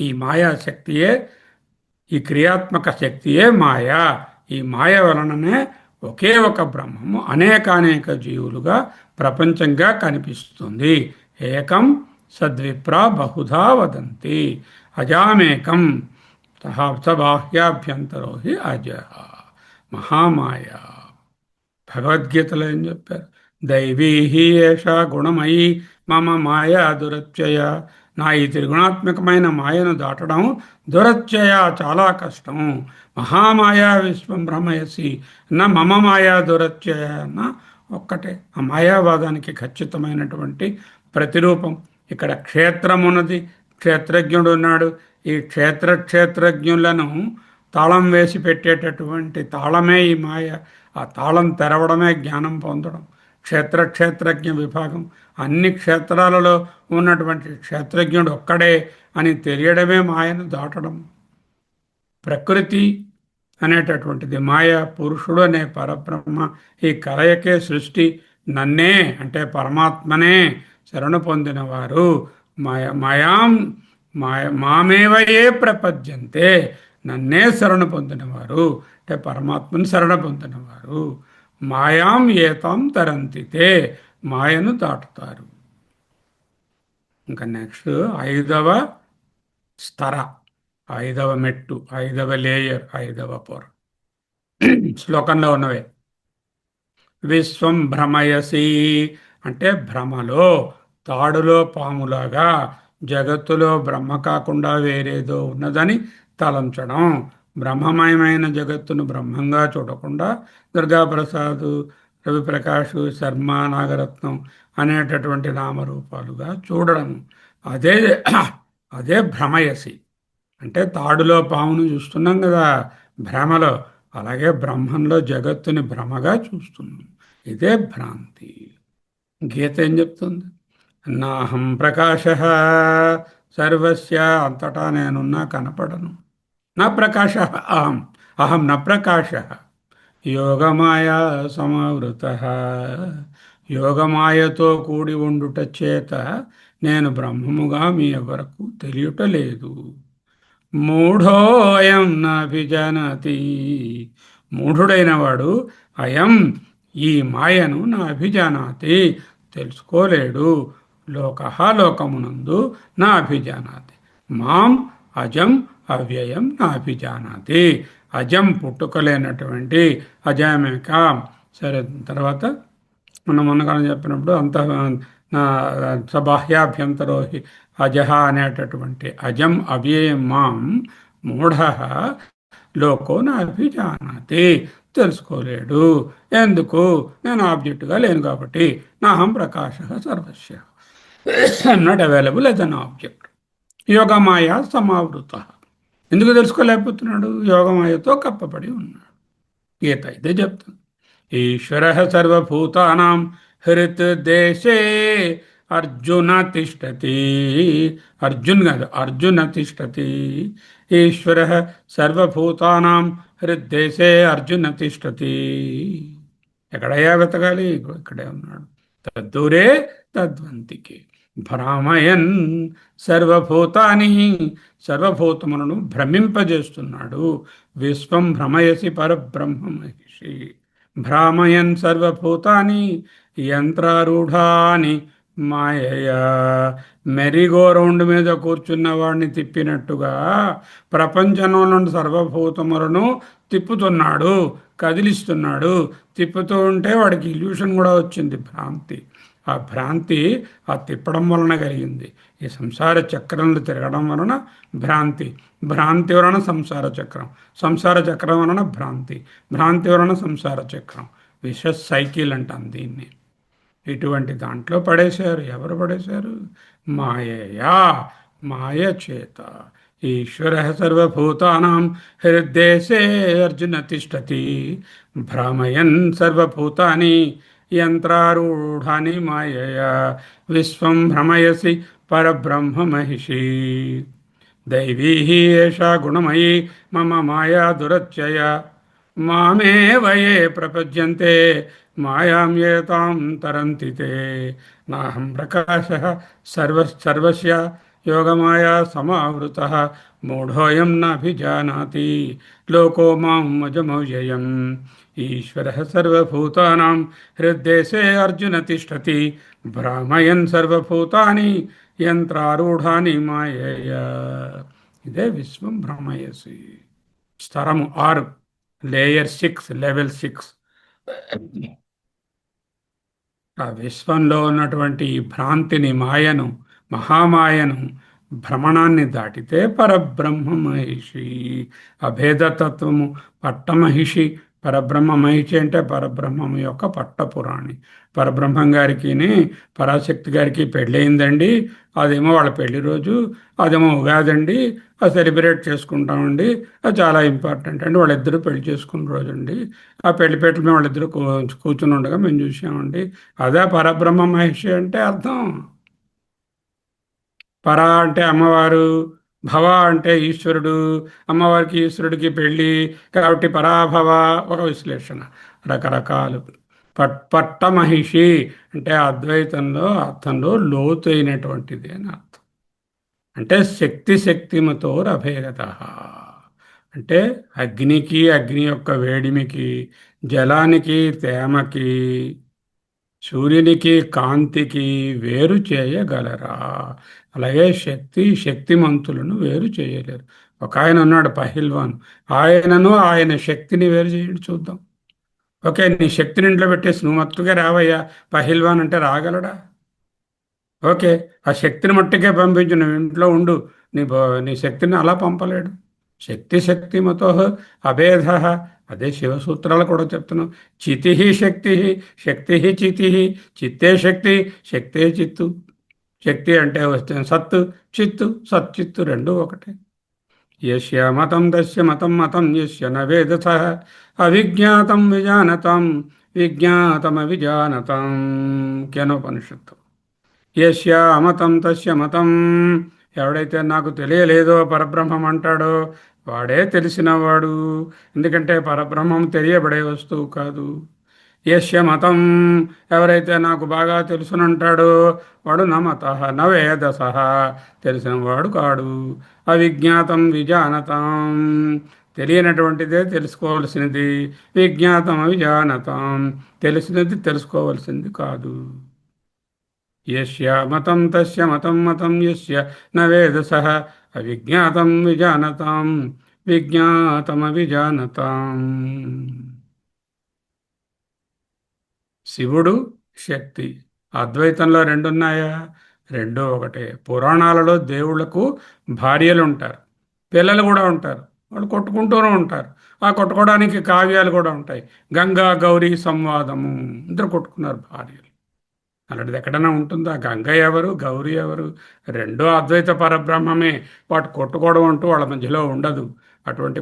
ఈ మాయాశక్తియే, ఈ క్రియాత్మక శక్తియే మాయ. ఈ మాయ వలననే ఒకే ఒక బ్రహ్మము అనేకానేక జీవులుగా ప్రపంచంగా కనిపిస్తుంది. ఏకం సద్విప్ర బహుధా వదంతి అజామేకం సబాహ్యాభ్యంతరో హి అజ. మహామాయ. భగవద్గీతలో ఏం చెప్పారు? దైవీ హి ఏషా గుణమయీ మమ మాయా దురత్యయ. నా ఈ త్రిగుణాత్మకమైన మాయను దాటడం దురత్యయ, చాలా కష్టం. మహామాయా విశ్వం భ్రమయసి నా మమ మాయా దురత్యయ అన్న ఒక్కటే. ఆ మాయావాదానికి ఖచ్చితమైనటువంటి ప్రతిరూపం. ఇక్కడ క్షేత్రం ఉన్నది, క్షేత్రజ్ఞుడు ఉన్నాడు. ఈ క్షేత్రజ్ఞులను తాళం వేసి పెట్టేటటువంటి తాళమే ఈ మాయ. ఆ తాళం తెరవడమే జ్ఞానం పొందడం. క్షేత్రజ్ఞ విభాగం, అన్ని క్షేత్రాలలో ఉన్నటువంటి క్షేత్రజ్ఞుడు ఒక్కడే అని తెలియడమే మాయను దాటడం. ప్రకృతి అనేటటువంటిది మాయ, పురుషుడు అనే పరబ్రహ్మ, ఈ కలయికే సృష్టి. నన్నే అంటే పరమాత్మనే శరణు పొందిన వారు మాయాం మామేవయే ప్రపద్యంతే. నన్నే శరణు పొందినవారు అంటే పరమాత్మను శరణ పొందినవారు మాయాం ఏతాం తరంతితే, మాయను దాటుతారు. ఇంకా నెక్స్ట్ 5వ స్తర, 5వ మెట్టు, 5వ లేయర్, 5వ పొర శ్లోకంలో ఉన్నవే. విశ్వం భ్రమయసి అంటే భ్రమలో, తాడులో పాములాగా జగత్తులో బ్రహ్మ కాకుండా వేరేదో ఉన్నదని తలంచడం. బ్రహ్మమయమైన జగత్తును బ్రహ్మంగా చూడకుండా దుర్గాప్రసాద్, రవిప్రకాష్, శర్మ, నాగరత్నం అనేటటువంటి నామరూపాలుగా చూడడం. అదే అదే భ్రమయసి అంటే తాడులో పామును చూస్తున్నాం కదా భ్రమలో, అలాగే బ్రహ్మంలో జగత్తుని భ్రమగా చూస్తున్నాం. ఇదే భ్రాంతి. గీత ఏం చెప్తుంది? నాహం ప్రకాశ సర్వస్య, అంతటా నేనున్నా కనపడను. నా ప్రకాశ అహం, అహం న ప్రకాశ. యోగమాయా సమావృత, యోగమాయతో కూడి ఉండుట చేత నేను బ్రహ్మముగా మీ ఎవరకు తెలియటలేదు. మూఢో అయం నాభిజానాతి, మూఢుడైన వాడు అయం ఈ మాయను నా అభిజానాతి తెలుసుకోలేడు. లోక లోకమునందు నా అభిజానాతి మాం అజం అవ్యయం నా అభిజానాతి. అజం పుట్టుకలేనటువంటి అజామేక. సరే, తర్వాత మనం మొన్నగానే చెప్పినప్పుడు అంత సబాహ్యాభ్యంతరోహి అజహ అనేటటువంటి అజం అవ్యయం మాం మూఢ లోకో నా అభిజానాతి తెలుసుకోలేడు. ఎందుకు? నేను ఆబ్జెక్టుగా లేను కాబట్టి. నాహం ప్రకాశ సర్వస్య, I'm not available as an object. యోగమాయ సమావృత. ఎందుకు తెలుసుకోలేకపోతున్నాడు? యోగమాయతో కప్పబడి ఉన్నాడు. గీత ఇదే చెప్తుంది. ఈశ్వర సర్వభూతానాం హృత్ దేశే అర్జున తిష్టతి. అర్జున్ కాదు, అర్జున తిష్టతి. ఈశ్వర సర్వభూతానాం హృద్దేశే అర్జున తిష్టతి. ఎక్కడయ్యా వెతకాలి? ఇక్కడే ఉన్నాడు. తద్దూరే తద్వంతికి భ్రామయన్ సర్వభూతాని, సర్వభూతములను భ్రమింపజేస్తున్నాడు. విశ్వం భ్రమయసి పరబ్రహ్మ మహిషి. భ్రామయన్ సర్వభూతాని యంత్రారూఢాని మాయయా. మెరీగో రౌండ్ మీద కూర్చున్న వాడిని తిప్పినట్టుగా ప్రపంచంలో సర్వభూతములను తిప్పుతున్నాడు, కదిలిస్తున్నాడు. తిప్పుతూ ఉంటే వాడికి ఇల్యూషన్ కూడా వచ్చింది, భ్రాంతి. ఆ భ్రాంతి ఆ తిప్పడం వలన కలిగింది. ఈ సంసార చక్రంలో తిరగడం వలన భ్రాంతి, భ్రాంతి వలన సంసార చక్రం, సంసార చక్రం వలన భ్రాంతి, భ్రాంతి వలన సంసార చక్రం. విష సైకిల్ అంటాం దీన్ని. ఇటువంటి దాంట్లో పడేశారు. ఎవరు పడేశారు? మాయయా, మాయ చేత. ఈశ్వర సర్వభూతానాం హృద్దేశే అర్జున తిష్టతి. భ్రామయన్ సర్వభూతాని యంత్రారూఢాని మాయయా. విశ్వం భ్రమయసి పరబ్రహ్మ మహిషి. దైవీ ఏషా గుణమయీ మమ మాయా దురత్యయ. మామేవ యే ప్రపద్యంతే మాయాం ఏతాం తరంతి తే. నాహం ప్రకాశ సర్వస్య యోగమాయా సమావృత మూఢోయం నాభిజానాతి లోకో మాం అజమవ్యయం ఈశ్వరः సర్వభూతానాం హృద్దేశే అర్జున తిష్టతి భ్రామయన్ సర్వభూతాని యంత్రారూఢాని మాయయా. ఇదే విశ్వం భ్రమయసి. స్తరము 6, లేయర్ 6, లెవెల్ 6. ఆ విశ్వంలో ఉన్నటువంటి ఈ భ్రాంతిని, మాయను, మహామాయను, భ్రమణాన్ని దాటితే పరబ్రహ్మ మహిషి. అభేదతత్వము పట్టమహిషి. పరబ్రహ్మ మహిషి అంటే పరబ్రహ్మం యొక్క పట్టపురాణి. పరబ్రహ్మం గారికి పరాశక్తి గారికి పెళ్ళయిందండి. అదేమో వాళ్ళ పెళ్లి రోజు, అదేమో ఉగాది అండి. అది సెలబ్రేట్ చేసుకుంటామండి. అది చాలా ఇంపార్టెంట్ అండి. వాళ్ళిద్దరూ పెళ్లి చేసుకున్న రోజు అండి. ఆ పెళ్లిపేటల మేము వాళ్ళిద్దరూ కూర్చుని ఉండగా మేము చూసామండి. అదే పరబ్రహ్మ మహిషి అంటే అర్థం. పర అంటే అమ్మవారు, భవ అంటే ఈశ్వరుడు. అమ్మవారికి ఈశ్వరుడికి పెళ్ళి కాబట్టి పరాభవ ఒక విశ్లేషణ. రకరకాలు. పట్టమహిషి అంటే అద్వైతంలో అర్థంలో లోతైనటువంటిది అని అర్థం. అంటే శక్తి శక్తిమతో అభేదత. అంటే అగ్నికి, అగ్ని యొక్క వేడిమికి, జలానికి తేమకి, సూర్యునికి కాంతికి వేరు చేయగలరా? అలాగే శక్తిమంతులను వేరు చేయలేరు. ఒక ఆయన ఉన్నాడు పహిల్వాన్. ఆయనను ఆయన శక్తిని వేరు చేయండి చూద్దాం. ఓకే, నీ శక్తిని ఇంట్లో పెట్టేసి నువ్వు మట్టుగా రావయ్యా పహిల్వాన్ అంటే రాగలడా? ఓకే, ఆ శక్తిని మట్టుకే పంపించు, నువ్వు ఇంట్లో ఉండు. నీ శక్తిని అలా పంపలేడు. శక్తిమతో అభేద. అదే శివసూత్రాలు కూడా చెప్తున్నాం. చితి శక్తి, శక్తి చితి, చిత్తే శక్తి, శక్తే చిత్తు. శక్తి అంటే వస్తే సత్తు, చిత్తు, సచ్చిత్తు రెండు ఒకటే. యస్య మతం తస్య మతం మతం యస్య న వేదస అవిజ్ఞాతం విజానతం విజ్ఞాతమవిజానతం. కేనోపనిషత్తు. యస్య అమతం తస్య మతం. ఎవడైతే నాకు తెలియలేదో పరబ్రహ్మం అంటాడో వాడే తెలిసినవాడు. ఎందుకంటే పరబ్రహ్మం తెలియబడే వస్తువు కాదు. యస్య మతం. ఎవరైతే నాకు బాగా తెలుసునంటాడో వాడు నమత నవేదస. తెలిసినవాడు కాడు. అవిజ్ఞాతం విజానతం. తెలియనటువంటిదే తెలుసుకోవలసినది. విజ్ఞాతం అవిజానతం. తెలిసినది తెలుసుకోవలసింది కాదు. యస్య మతం తస్య మతం మతం యస్య న వేదసః అవిజ్ఞాతం విజానతాం విజ్ఞాతమవిజానతాం. శివుడు, శక్తి అద్వైతంలో రెండున్నాయా? రెండూ ఒకటే. పురాణాలలో దేవుళ్లకు భార్యలు ఉంటారు, పిల్లలు కూడా ఉంటారు. వాళ్ళు కొట్టుకుంటూనే ఉంటారు. ఆ కొట్టుకోవడానికి కావ్యాలు కూడా ఉంటాయి. గంగా గౌరీ సంవాదము. ఇద్దరు కొట్టుకున్నారు భార్యలు. అలాంటిది ఎక్కడైనా ఉంటుందా? గంగ ఎవరు, గౌరీ ఎవరు? రెండో అద్వైత పరబ్రహ్మమే. వాటి కొట్టుకోవడం అంటూ వాళ్ళ మధ్యలో ఉండదు. అటువంటి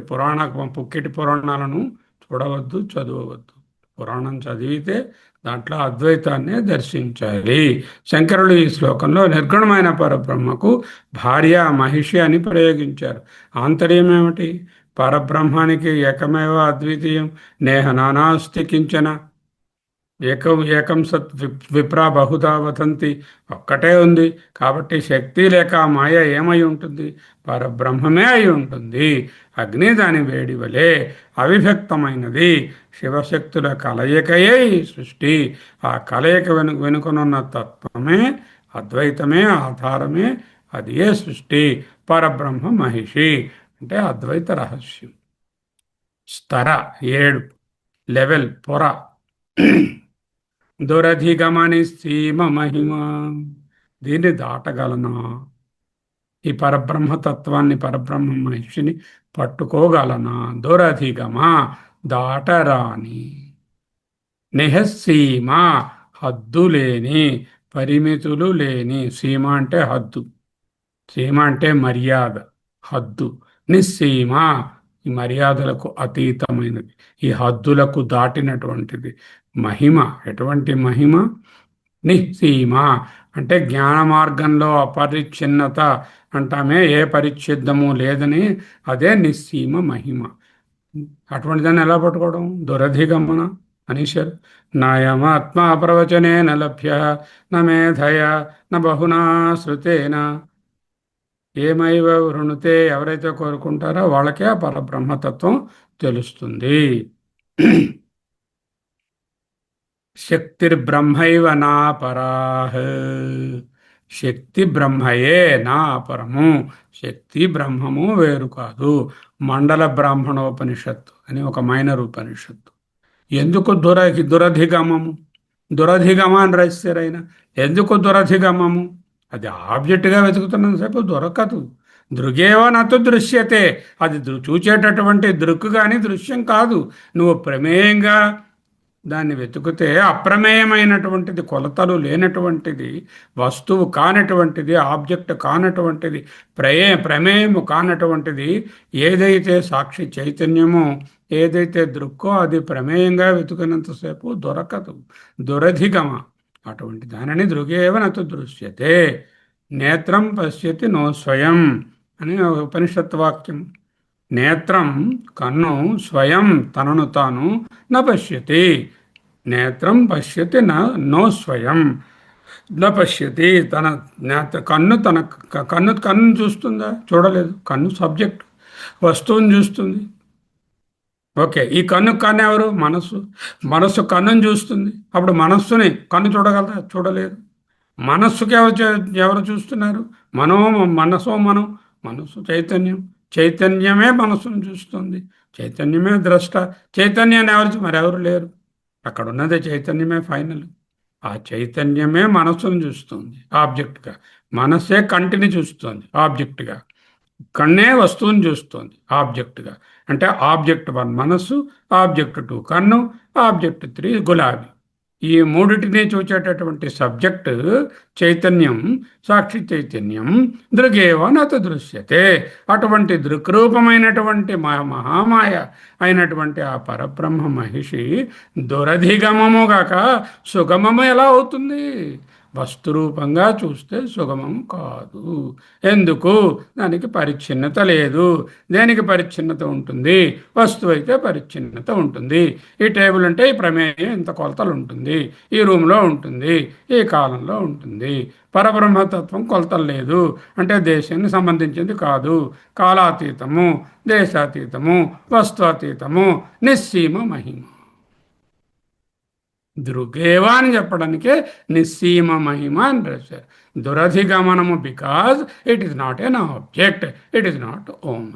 పుక్కిటి పురాణాలను చూడవద్దు, చదవవద్దు. పురాణం చదివితే దాంట్లో అద్వైతాన్నే దర్శించాలి. శంకరులు ఈ శ్లోకంలో నిర్గుణమైన పరబ్రహ్మకు భార్య మహిషి అని ప్రయోగించారు. ఆంతర్యం ఏమిటి? పరబ్రహ్మానికి ఏకమేవ అద్వితీయం నేహ నానాస్తి కించన. ఏకం సత్ విప్రా బహుధా వదంతి. ఒక్కటే ఉంది కాబట్టి శక్తి లేక మాయ ఏమై ఉంటుంది? పరబ్రహ్మమే అయి ఉంటుంది. అగ్ని దాని వేడి వలె అవిభక్తమైనది. శివశక్తుల కలయికయే ఈ సృష్టి. ఆ కలయిక వెనుకనున్న తత్వమే, అద్వైతమే, ఆధారమే. అది ఏ సృష్టి. పరబ్రహ్మ మహిషి అంటే అద్వైత రహస్యం. స్తర 7, లెవెల్ పొర. దురధిగమని సీమ మహిమ. దీన్ని దాటగలనా? ఈ పరబ్రహ్మతత్వాన్ని, పరబ్రహ్మ మహిషిని పట్టుకోగలనా? దురధిగమ దాటరాని. నిహసీమ హద్దు లేని, పరిమితులు లేని. సీమ అంటే హద్దు, సీమ అంటే మర్యాద, హద్దు. నిస్సీమ ఈ మర్యాదలకు అతీతమైనది, ఈ హద్దులకు దాటినటువంటిది. మహిమ ఎటువంటి మహిమ? నిస్సీమ అంటే జ్ఞాన మార్గంలో అపరిచ్ఛిన్నత అంటామే, ఏ పరిచ్ఛిన్నము లేదని. అదే నిస్సీమ మహిమ. అటువంటి దాన్ని ఎలా పట్టుకోవడం? దురధిగమన అనీశ్వర్. నాయమాత్మా ప్రవచనేన లభ్య న మేధయ న బహునా శృతేన. ఏమైవ వృణుతే, ఎవరైతే కోరుకుంటారో వాళ్ళకే ఆ పరబ్రహ్మతత్వం తెలుస్తుంది. శక్తిర్బ్రహ్మైవ నా పరాహ్. శక్తి బ్రహ్మయే నా పరము. శక్తి బ్రహ్మము వేరు కాదు. మండల బ్రాహ్మణోపనిషత్తు అని ఒక మైనర్ ఉపనిషత్తు. ఎందుకు దురధిగమము? దురధిగమ అని రాశారు ఆయన. ఎందుకు దురధిగమము? అది ఆబ్జెక్ట్గా వెతుకుతున్నంతసేపు దొరకదు. దృగేవ నతు దృశ్యతే. అది చూచేటటువంటి దృక్కు కానీ దృశ్యం కాదు. నువ్వు ప్రమేయంగా దాన్ని వెతుకుతే అప్రమేయమైనటువంటిది, కొలతలు లేనటువంటిది, వస్తువు కానటువంటిది, ఆబ్జెక్ట్ కానటువంటిది, ప్రమేయము కానటువంటిది ఏదైతే సాక్షి చైతన్యమో, ఏదైతే దృక్కో అది ప్రమేయంగా వెతుకున్నంతసేపు దొరకదు. దురధిగమ. అటువంటి దానిని దృగేవ నతు దృశ్యతే. నేత్రం పశ్యతి నో స్వయం అని ఉపనిషత్ వాక్యం. నేత్రం కన్ను స్వయం తనను తాను న పశ్యతి. నేత్రం పశ్యతి నో స్వయం న పశ్యతి. తన కన్ను కన్ను చూస్తుందా? చూడలేదు. కన్ను సబ్జెక్ట్, వస్తువుని చూస్తుంది. ఓకే, ఈ కన్ను ఎవరు? మనస్సు. మనస్సు కన్నుని చూస్తుంది. అప్పుడు మనస్సుని కన్ను చూడగలరా? చూడలేదు. మనస్సుకి ఎవరు చూస్తున్నారు? మనం మనస్సు చైతన్యం. చైతన్యమే మనస్సును చూస్తుంది. చైతన్యమే ద్రష్ట. చైతన్యాన్ని మరెవరు లేరు. అక్కడ ఉన్నదే చైతన్యమే ఫైనల్. ఆ చైతన్యమే మనస్సును చూస్తుంది ఆబ్జెక్ట్గా. మనస్సే కంటిని చూస్తుంది ఆబ్జెక్ట్గా. కన్నే వస్తువుని చూస్తుంది ఆబ్జెక్ట్గా. అంటే ఆబ్జెక్ట్ 1 మనస్సు, ఆబ్జెక్ట్ 2 కన్ను, ఆబ్జెక్ట్ 3 గులాబీ. ఈ మూడిటిని చూచేటటువంటి సబ్జెక్ట్ చైతన్యం, సాక్షి చైతన్యం దృగేవ నతు దృశ్యతే. అటువంటి దృక్రూపమైనటువంటి మహామాయ అయినటువంటి ఆ పరబ్రహ్మ మహిషి దురధిగమముగాక సుగమము ఎలా అవుతుంది? వస్తురూపంగా చూస్తే సుగమము కాదు. ఎందుకు? దానికి పరిచ్ఛిన్నత లేదు. దేనికి పరిచ్ఛిన్నత ఉంటుంది? వస్తువు అయితే పరిచ్ఛిన్నత ఉంటుంది. ఈ టేబుల్ అంటే ఈ ప్రమేయం ఇంత కొలతలు ఉంటుంది, ఈ రూమ్లో ఉంటుంది, ఈ కాలంలో ఉంటుంది. పరబ్రహ్మతత్వం కొలతలు లేదు. అంటే దేశానికి సంబంధించింది కాదు. కాలాతీతము, దేశాతీతము, వస్తువాతీతము, నిస్సీమ మహిమ. దృగేవా అని చెప్పడానికే నిస్సీమ మహిమ అని రాశారు. దురధిగమనము because it is not an object, it is not ఓమ్.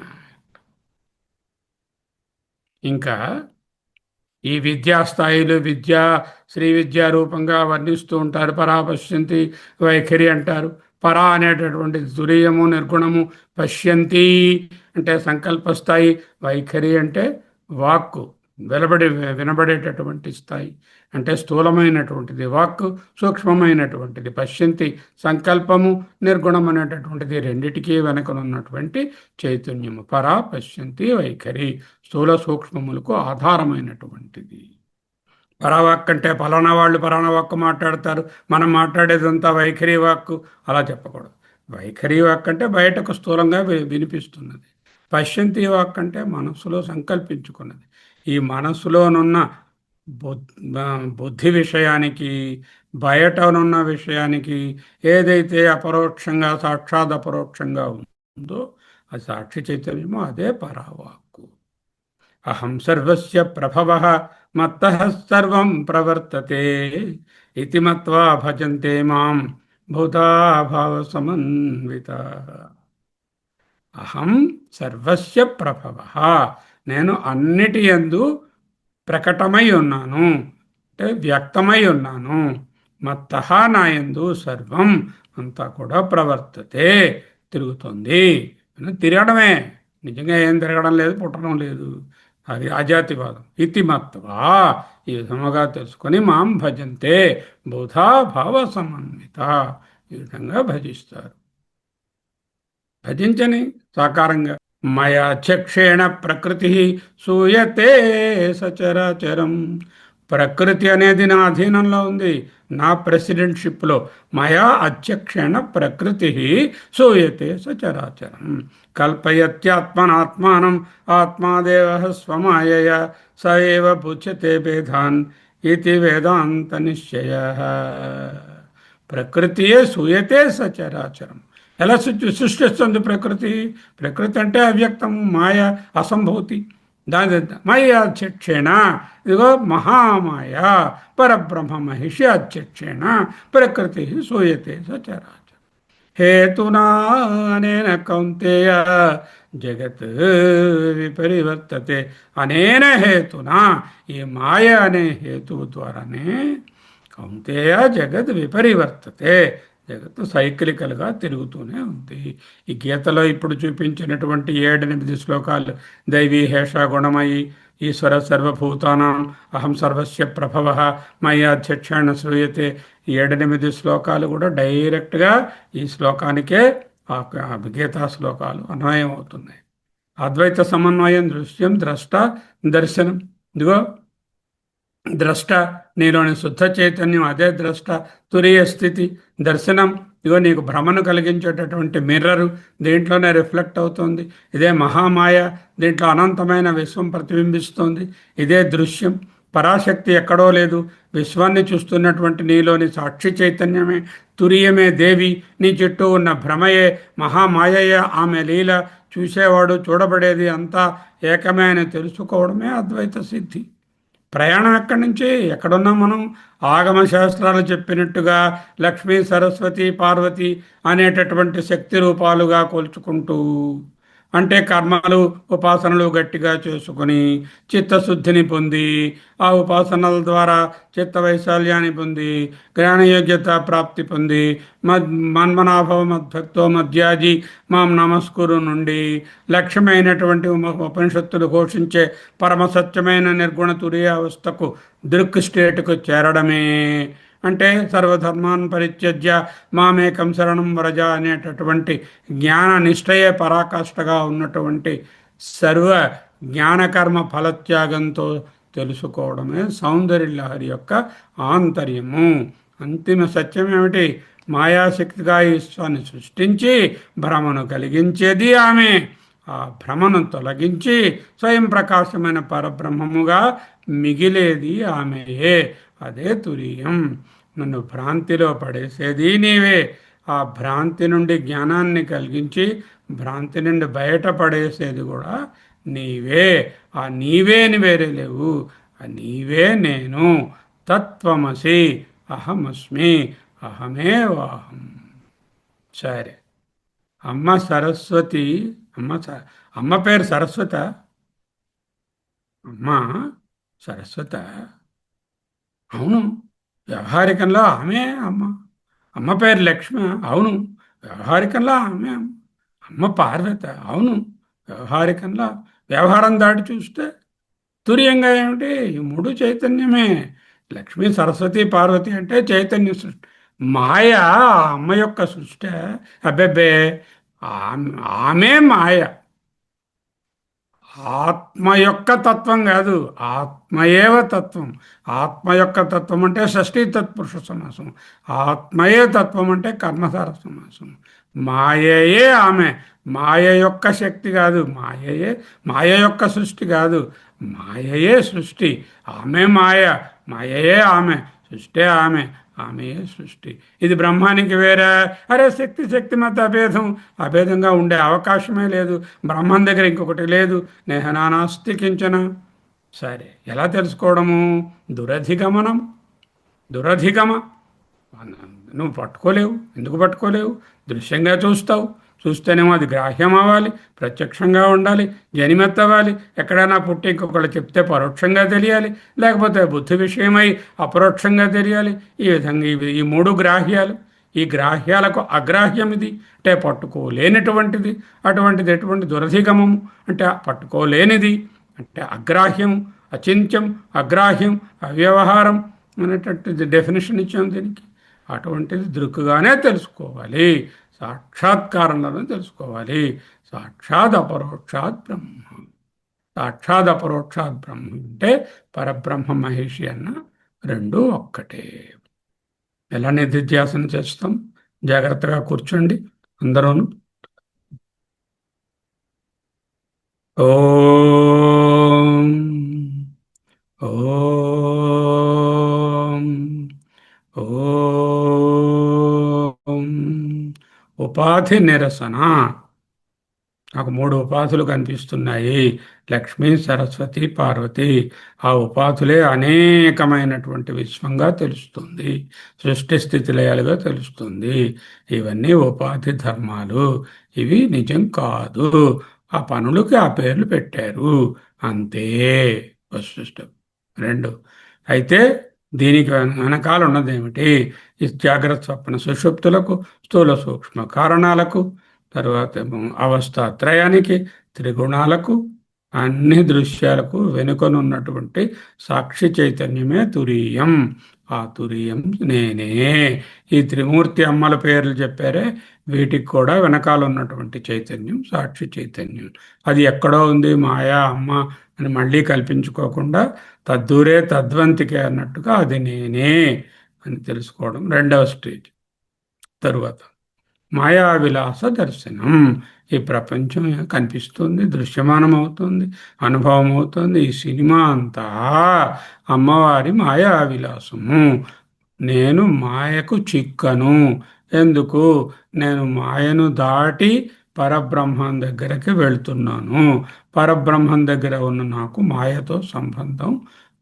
ఇంకా ఈ విద్యా స్థాయిలు శ్రీ విద్యా రూపంగా వర్ణిస్తూ ఉంటారు. పరా పశ్యంతి వైఖరి అంటారు. పరా అనేటటువంటి తురీయము, నిర్గుణము. పశ్యంతి అంటే సంకల్ప స్థాయి. వైఖరి అంటే వాక్కు, వినబడేటటువంటి స్థాయి. అంటే స్థూలమైనటువంటిది వాక్కు, సూక్ష్మమైనటువంటిది పశ్యంతి సంకల్పము, నిర్గుణం అనేటటువంటిది రెండిటికీ వెనకనున్నటువంటి చైతన్యము. పరా పశ్యంతి వైఖరి స్థూల సూక్ష్మములకు ఆధారమైనటువంటిది. పరావాక్ అంటే పలానా వాళ్ళు పలానా వాక్కు మాట్లాడతారు, మనం మాట్లాడేదంతా వైఖరి వాక్కు అలా చెప్పకూడదు. వైఖరి వాక్ అంటే బయటకు స్థూలంగా వినిపిస్తున్నది. పశ్యంతి వాక్ అంటే మనస్సులో సంకల్పించుకున్నది. ఈ మనస్సులోనున్న బుద్ధి విషయానికి, బయటనున్న విషయానికి ఏదైతే అపరోక్షంగా సాక్షాత్ అపరోక్షంగా ఉందో ఆ సాక్షి చైతన్యమో అదే పరావాక్కు. అహం సర్వస్య ప్రభవః మత్తః సర్వం ప్రవర్తతే ఇతి మత్వా భజంతే మాం భూతా భావ సమన్వితాః. అహం సర్వస్య ప్రభవః, నేను అన్నిటి యందు ప్రకటమై ఉన్నాను, అంటే వ్యక్తమై ఉన్నాను. మత్తః నాయందు సర్వం అంతా కూడా ప్రవర్తతే తిరుగుతుంది. తిరగడమే, నిజంగా ఏం తిరగడం లేదు, పుట్టడం లేదు. అది అజాతివాదం. ఇతి మత్వా ఈ విధముగా తెలుసుకొని మాం భజంతే బోధా భావ సమన్విత, ఈ విధంగా భజిస్తారు. భజించని సాకారంగా. మయా చక్షేణ ప్రకృతి సూయతే సచరాచరం. ప్రకృతి అనేది నా అధీనంలో ఉంది, నా ప్రెసిడెంట్షిప్లో. మయా అధ్యక్షేణ ప్రకృతి సూయతే సచరాచరం. కల్పయత్యాత్మనాత్మానం ఆత్మాదేవ స్వమాయయ స ఏవ పుచ్యతే భేదాన్ ఇది వేదాంత నిశ్చయ. ప్రకృతియే సూయతే సచరాచరం. ఎలా సృష్టిస్తుంది ప్రకృతి? ప్రకృతి అంటే అవ్యక్తము, మాయ, అసంభూతి. దాని మాయ అధ్యక్షేణ, ఇదిగో మహామాయ పరబ్రహ్మ మహిషి అధ్యక్షేణ ప్రకృతి సూయతే సచరాచర హేతునా అనేన కౌంతేయ జగత్ విపరివర్తతే. అనేన హేతునా, ఈ మాయ అనే హేతువు ద్వారానే కౌంతేయ జగత్ విపరివర్తతే, జగత్తు సైక్లికల్గా తిరుగుతూనే ఉంది. ఈ గీతలో ఇప్పుడు చూపించినటువంటి 7-8 శ్లోకాలు దైవీ హేష గుణమయి ఈశ్వర సర్వభూతానాం అహం సర్వస్య ప్రభవ మయ అధ్యక్షాణ శ్రూయతే, 7-8 శ్లోకాలు కూడా డైరెక్ట్గా ఈ శ్లోకానికే ఆ గీతా శ్లోకాలు అన్వయం అవుతున్నాయి. అద్వైత సమన్వయం దృశ్యం ద్రష్ట దర్శనం. ఇదిగో ద్రష్ట, నీలోని శుద్ధ చైతన్యం అదే ద్రష్ట. తురీయ స్థితి దర్శనం, ఇగో నీకు భ్రమను కలిగించేటటువంటి మిర్రరు, దీంట్లోనే రిఫ్లెక్ట్ అవుతుంది. ఇదే మహామాయ, దీంట్లో అనంతమైన విశ్వం ప్రతిబింబిస్తుంది. ఇదే దృశ్యం. పరాశక్తి ఎక్కడో లేదు, విశ్వాన్ని చూస్తున్నటువంటి నీలోని సాక్షి చైతన్యమే, తురియమే దేవి. నీ చుట్టూ ఉన్న భ్రమయే మహామాయయే ఆమె లీల. చూసేవాడు చూడబడేది అంతా ఏకమే అని తెలుసుకోవడమే అద్వైత సిద్ధి. ప్రయాణం ఎక్కడి నుంచి ఎక్కడున్నాం మనం? ఆగమ శాస్త్రాలు చెప్పినట్టుగా లక్ష్మీ సరస్వతి పార్వతి అనేటటువంటి శక్తి రూపాలుగా కొలుచుకుంటూ, అంటే కర్మలు ఉపాసనలు గట్టిగా చేసుకుని చిత్తశుద్ధిని పొంది, ఆ ఉపాసనల ద్వారా చిత్త వైశాల్యాన్ని పొంది జ్ఞానయోగ్యత ప్రాప్తి పొంది మన్మనాభవ మద్భక్తో మధ్యాజి మాం నమస్కురు నుండి లక్ష్యమైనటువంటి ఉపనిషత్తులు ఘోషించే పరమసత్యమైన నిర్గుణ తురీయ అవస్థకు దృక్ స్టేట్కు చేరడమే. అంటే సర్వధర్మాన్ పరిత్యజ్య మామేకం శరణం వ్రజ అనేటటువంటి జ్ఞాన నిష్ఠయే పరాకాష్ఠగా ఉన్నటువంటి సర్వ జ్ఞానకర్మ ఫలత్యాగంతో తెలుసుకోవడమే సౌందర్య లహరి యొక్క ఆంతర్యము. అంతిమ సత్యం ఏమిటి? మాయాశక్తిగా ఈశ్వరాన్ని సృష్టించి భ్రమను కలిగించేది ఆమె. ఆ భ్రమను తొలగించి స్వయం ప్రకాశమైన పరబ్రహ్మముగా మిగిలేది ఆమెయే. అదే తురీయం. నన్ను భ్రాంతిలో పడేసేది నీవే. ఆ భ్రాంతి నుండి జ్ఞానాన్ని కలిగించి భ్రాంతి నుండి బయటపడేసేది కూడా నీవే. ఆ నీవేని వేరే లేవు, ఆ నీవే నేను. తత్వమసి అహమస్మి అహమే వాహం. సరే, అమ్మ సరస్వతి. అమ్మ పేరు సరస్వత. అమ్మ సరస్వత. అవును, వ్యవహారికంలో ఆమె అమ్మ. అమ్మ పేరు లక్ష్మి. అవును, వ్యవహారికంలో ఆమె అమ్మ. అమ్మ పార్వత. అవును, వ్యవహారికంలో. వ్యవహారం దాటి చూస్తే తుర్యంగా ఏమిటి? ఈ మూడు చైతన్యమే. లక్ష్మి సరస్వతి పార్వతి అంటే చైతన్య సృష్టి. మాయ అమ్మ యొక్క సృష్టి. అబ్బెబ్బే, ఆమె మాయ. ఆత్మ యొక్క తత్వం కాదు, ఆత్మయేవ తత్వం. ఆత్మ యొక్క తత్వం అంటే షష్ఠీ తత్పురుష సమాసం. ఆత్మయే తత్వం అంటే కర్మసార సమాసం. మాయయే ఆమె. మాయ యొక్క శక్తి కాదు, మాయ యొక్క సృష్టి కాదు, మాయయే సృష్టి. ఆమె మాయ, మాయయే ఆమె, సృష్టి ఆమె, ఆమెయే సృష్టి. ఇది బ్రహ్మానికి వేరే. అరే, శక్తి మత అభేదం. అభేదంగా ఉండే అవకాశమే లేదు. బ్రహ్మం దగ్గర ఇంకొకటి లేదు. నేహనానాస్తి కించన. సరే, ఎలా తెలుసుకోవడము? దురధిగమనం. దురధిగమ. నువ్వు పట్టుకోలేవు. ఎందుకు పట్టుకోలేవు? దృశ్యంగా చూస్తావు. చూస్తేనేమో అది గ్రాహ్యం అవ్వాలి, ప్రత్యక్షంగా ఉండాలి, జనిమెత్తవ్వాలి. ఎక్కడైనా పుట్టి ఇంకొకళ్ళు చెప్తే పరోక్షంగా తెలియాలి, లేకపోతే బుద్ధి విషయమై అపరోక్షంగా తెలియాలి. ఈ విధంగా ఈ మూడు గ్రాహ్యాలు. ఈ గ్రాహ్యాలకు అగ్రాహ్యం ఇది, అంటే పట్టుకోలేనటువంటిది. అటువంటిది ఎటువంటి దురధిగమము అంటే పట్టుకోలేనిది, అంటే అగ్రాహ్యం, అచింత్యం, అగ్రాహ్యం, అవ్యవహారం అనేటటువంటి డెఫినేషన్ ఇచ్చాం దీనికి. అటువంటిది దృక్కుగానే తెలుసుకోవాలి, సాక్షాత్కారంలోనే తెలుసుకోవాలి. సాక్షాత్ అపరోక్షాత్ బ్రహ్మ. సాక్షాత్ అపరోక్షాత్ బ్రహ్మ అంటే పరబ్రహ్మ మహేషి అన్న రెండు ఒక్కటే. ఎలా నిధిధ్యాసన చేస్తాం? జాగ్రత్తగా కూర్చోండి అందరూను. ఓం ఓం ఓం. ఉపాధి నిరసన. నాకు మూడు ఉపాధులు కనిపిస్తున్నాయి: లక్ష్మీ, సరస్వతి, పార్వతి. ఆ ఉపాధులే అనేకమైనటువంటి విశ్వంగా తెలుస్తుంది, సృష్టి స్థితి లయాలుగా తెలుస్తుంది. ఇవన్నీ ఉపాధి ధర్మాలు, ఇవి నిజం కాదు. ఆ పనులకి ఆ పేర్లు పెట్టారు, అంతే. First step. రెండు, అయితే దీనికి వెనకాల ఉన్నది ఏమిటి? ఈ జాగ్రత్త స్వప్న సుషుప్తులకు, స్థూల సూక్ష్మ కారణాలకు, తర్వాత ఏమో అవస్థాత్రయానికి, త్రిగుణాలకు, అన్ని దృశ్యాలకు వెనుకనున్నటువంటి సాక్షి చైతన్యమే తురీయం. ఆ తురీయం నేనే. ఈ త్రిమూర్తి అమ్మల పేర్లు చెప్పారే, వీటికి కూడా వెనకాల ఉన్నటువంటి చైతన్యం సాక్షి చైతన్యం. అది ఎక్కడో ఉంది మాయా అమ్మ అని మళ్ళీ కల్పించుకోకుండా తద్దూరే తద్వంతికే అన్నట్టుగా అది నేనే అని తెలుసుకోవడం రెండవ స్టేజ్. తరువాత మాయా విలాస దర్శనం. ఈ ప్రపంచం కనిపిస్తుంది, దృశ్యమానం అవుతుంది, అనుభవం అవుతుంది. ఈ సినిమా అంతా అమ్మవారి మాయా విలాసము. నేను మాయకు చిక్కను. ఎందుకు? నేను మాయను దాటి పరబ్రహ్మం దగ్గరికి వెళ్తున్నాను. పరబ్రహ్మం దగ్గర ఉన్న నాకు మాయతో సంబంధం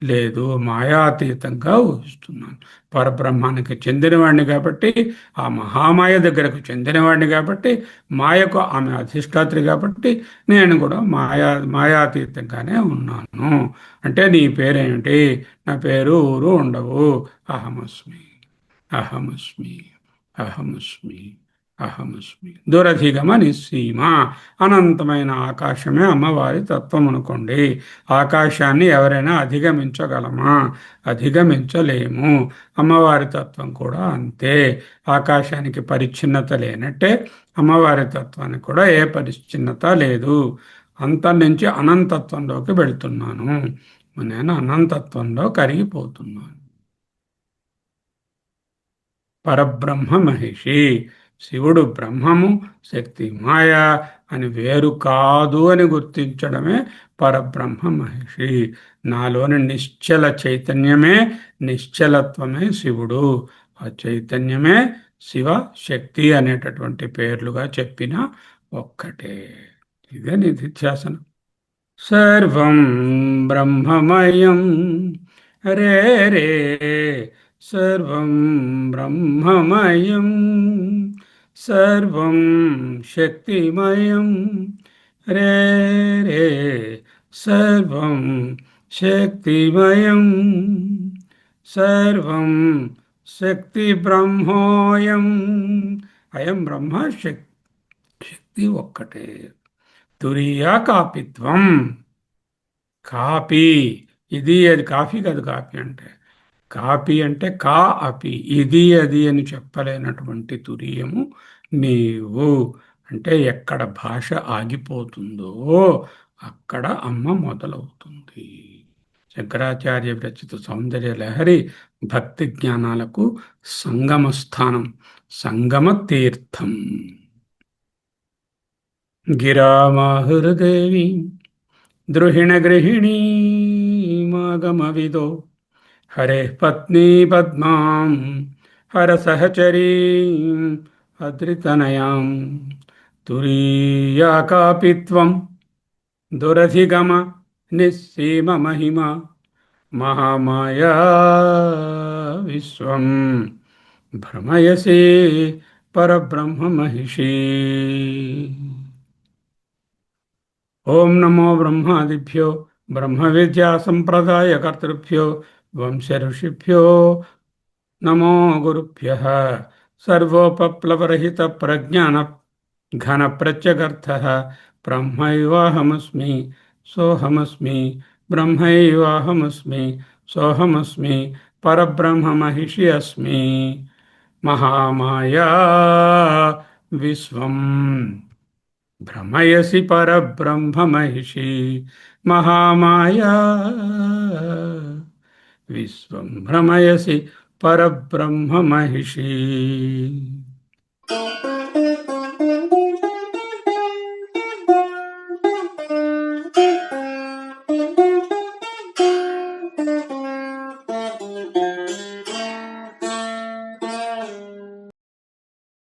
లేదు, మాయాతీతంగా ఊహిస్తున్నాను. పరబ్రహ్మానికి చెందినవాడిని కాబట్టి, ఆ మహామాయ దగ్గరకు చెందినవాడిని కాబట్టి, మాయకు ఆమె అధిష్టాత్రి కాబట్టి, నేను కూడా మాయాతీతంగానే ఉన్నాను. అంటే నీ పేరేమిటి? నా పేరు ఊరు ఉండవు. అహమస్మి, అహమస్మి, అహమస్మి, అహమస్మి. దురధిగమ నిస్సీమ. అనంతమైన ఆకాశమే అమ్మవారి తత్వం అనుకోండి. ఆకాశాన్ని ఎవరైనా అధిగమించగలమా? అధిగమించలేము. అమ్మవారి తత్వం కూడా అంతే. ఆకాశానికి పరిచ్ఛిన్నత లేనట్టే అమ్మవారి తత్వానికి కూడా ఏ పరిచ్ఛిన్నత లేదు. అంతం నుంచి అనంతత్వంలోకి వెళ్తున్నాను. నేను అనంతత్వంలో కరిగిపోతున్నాను. పరబ్రహ్మ మహిషి. శివుడు బ్రహ్మము, శక్తి మాయ అని వేరు కాదు అని గుర్తించడమే పరబ్రహ్మ మహిషి. నాలోని నిశ్చల చైతన్యమే, నిశ్చలత్వమే శివుడు. ఆ చైతన్యమే శివ శక్తి అనేటటువంటి పేర్లుగా చెప్పిన ఒక్కటే. ఇదే నిధిధ్యాసనం. సర్వం బ్రహ్మమయం రే రే, సర్వం బ్రహ్మమయం, సర్వం శక్తిమయం రే రే, సర్వం శక్తిమయం, సర్వం శక్తి బ్రహ్మోయం. అయం బ్రహ్మ శక్తి ఒక్కటే. తురియా కాపిత్వం. కాపీ, ఇది అది. కాఫీ కాదు కాపీ అంటే. కాపీ అంటే కా అపి, ఇది అది అని చెప్పలేనటువంటి తురియము నీవు. అంటే ఎక్కడ భాష ఆగిపోతుందో అక్కడ అమ్మ మొదలవుతుంది. శంకరాచార్య విరచిత సౌందర్య లహరి భక్తి జ్ఞానాలకు సంగమ స్థానం, సంగమ తీర్థం. గిరామాహుర్దేవి ద్రుహిణ గృహిణీ మాగమవిదో హరే పత్ని పద్మాం హర సహచరీ అద్రితనయాం. తురీయా కాపిత్వం దురధిగమ నిస్సీమ మహిమ మహామాయా విశ్వం భ్రమయసి పరబ్రహ్మ మహిషి. ఓం నమో బ్రహ్మాదిభ్యో బ్రహ్మ విద్యా సంప్రదాయ కర్తృభ్యో వంశ ఋషిభ్యో నమో గురుభ్యః. సర్వోపప్లవరహిత ప్రజ్ఞాన ఘన ప్రత్యగర్థః బ్రహ్మైవాహమస్మి సోహమస్మి, బ్రహ్మైవాహమస్మి సోహమస్మి, పరబ్రహ్మ మహిషి అస్మి. మహామాయా విశ్వం భ్రమయసి పరబ్రహ్మ మహిషి. మహామాయా విశ్వం భ్రమయసి పరబ్రహ్మ మహిషి.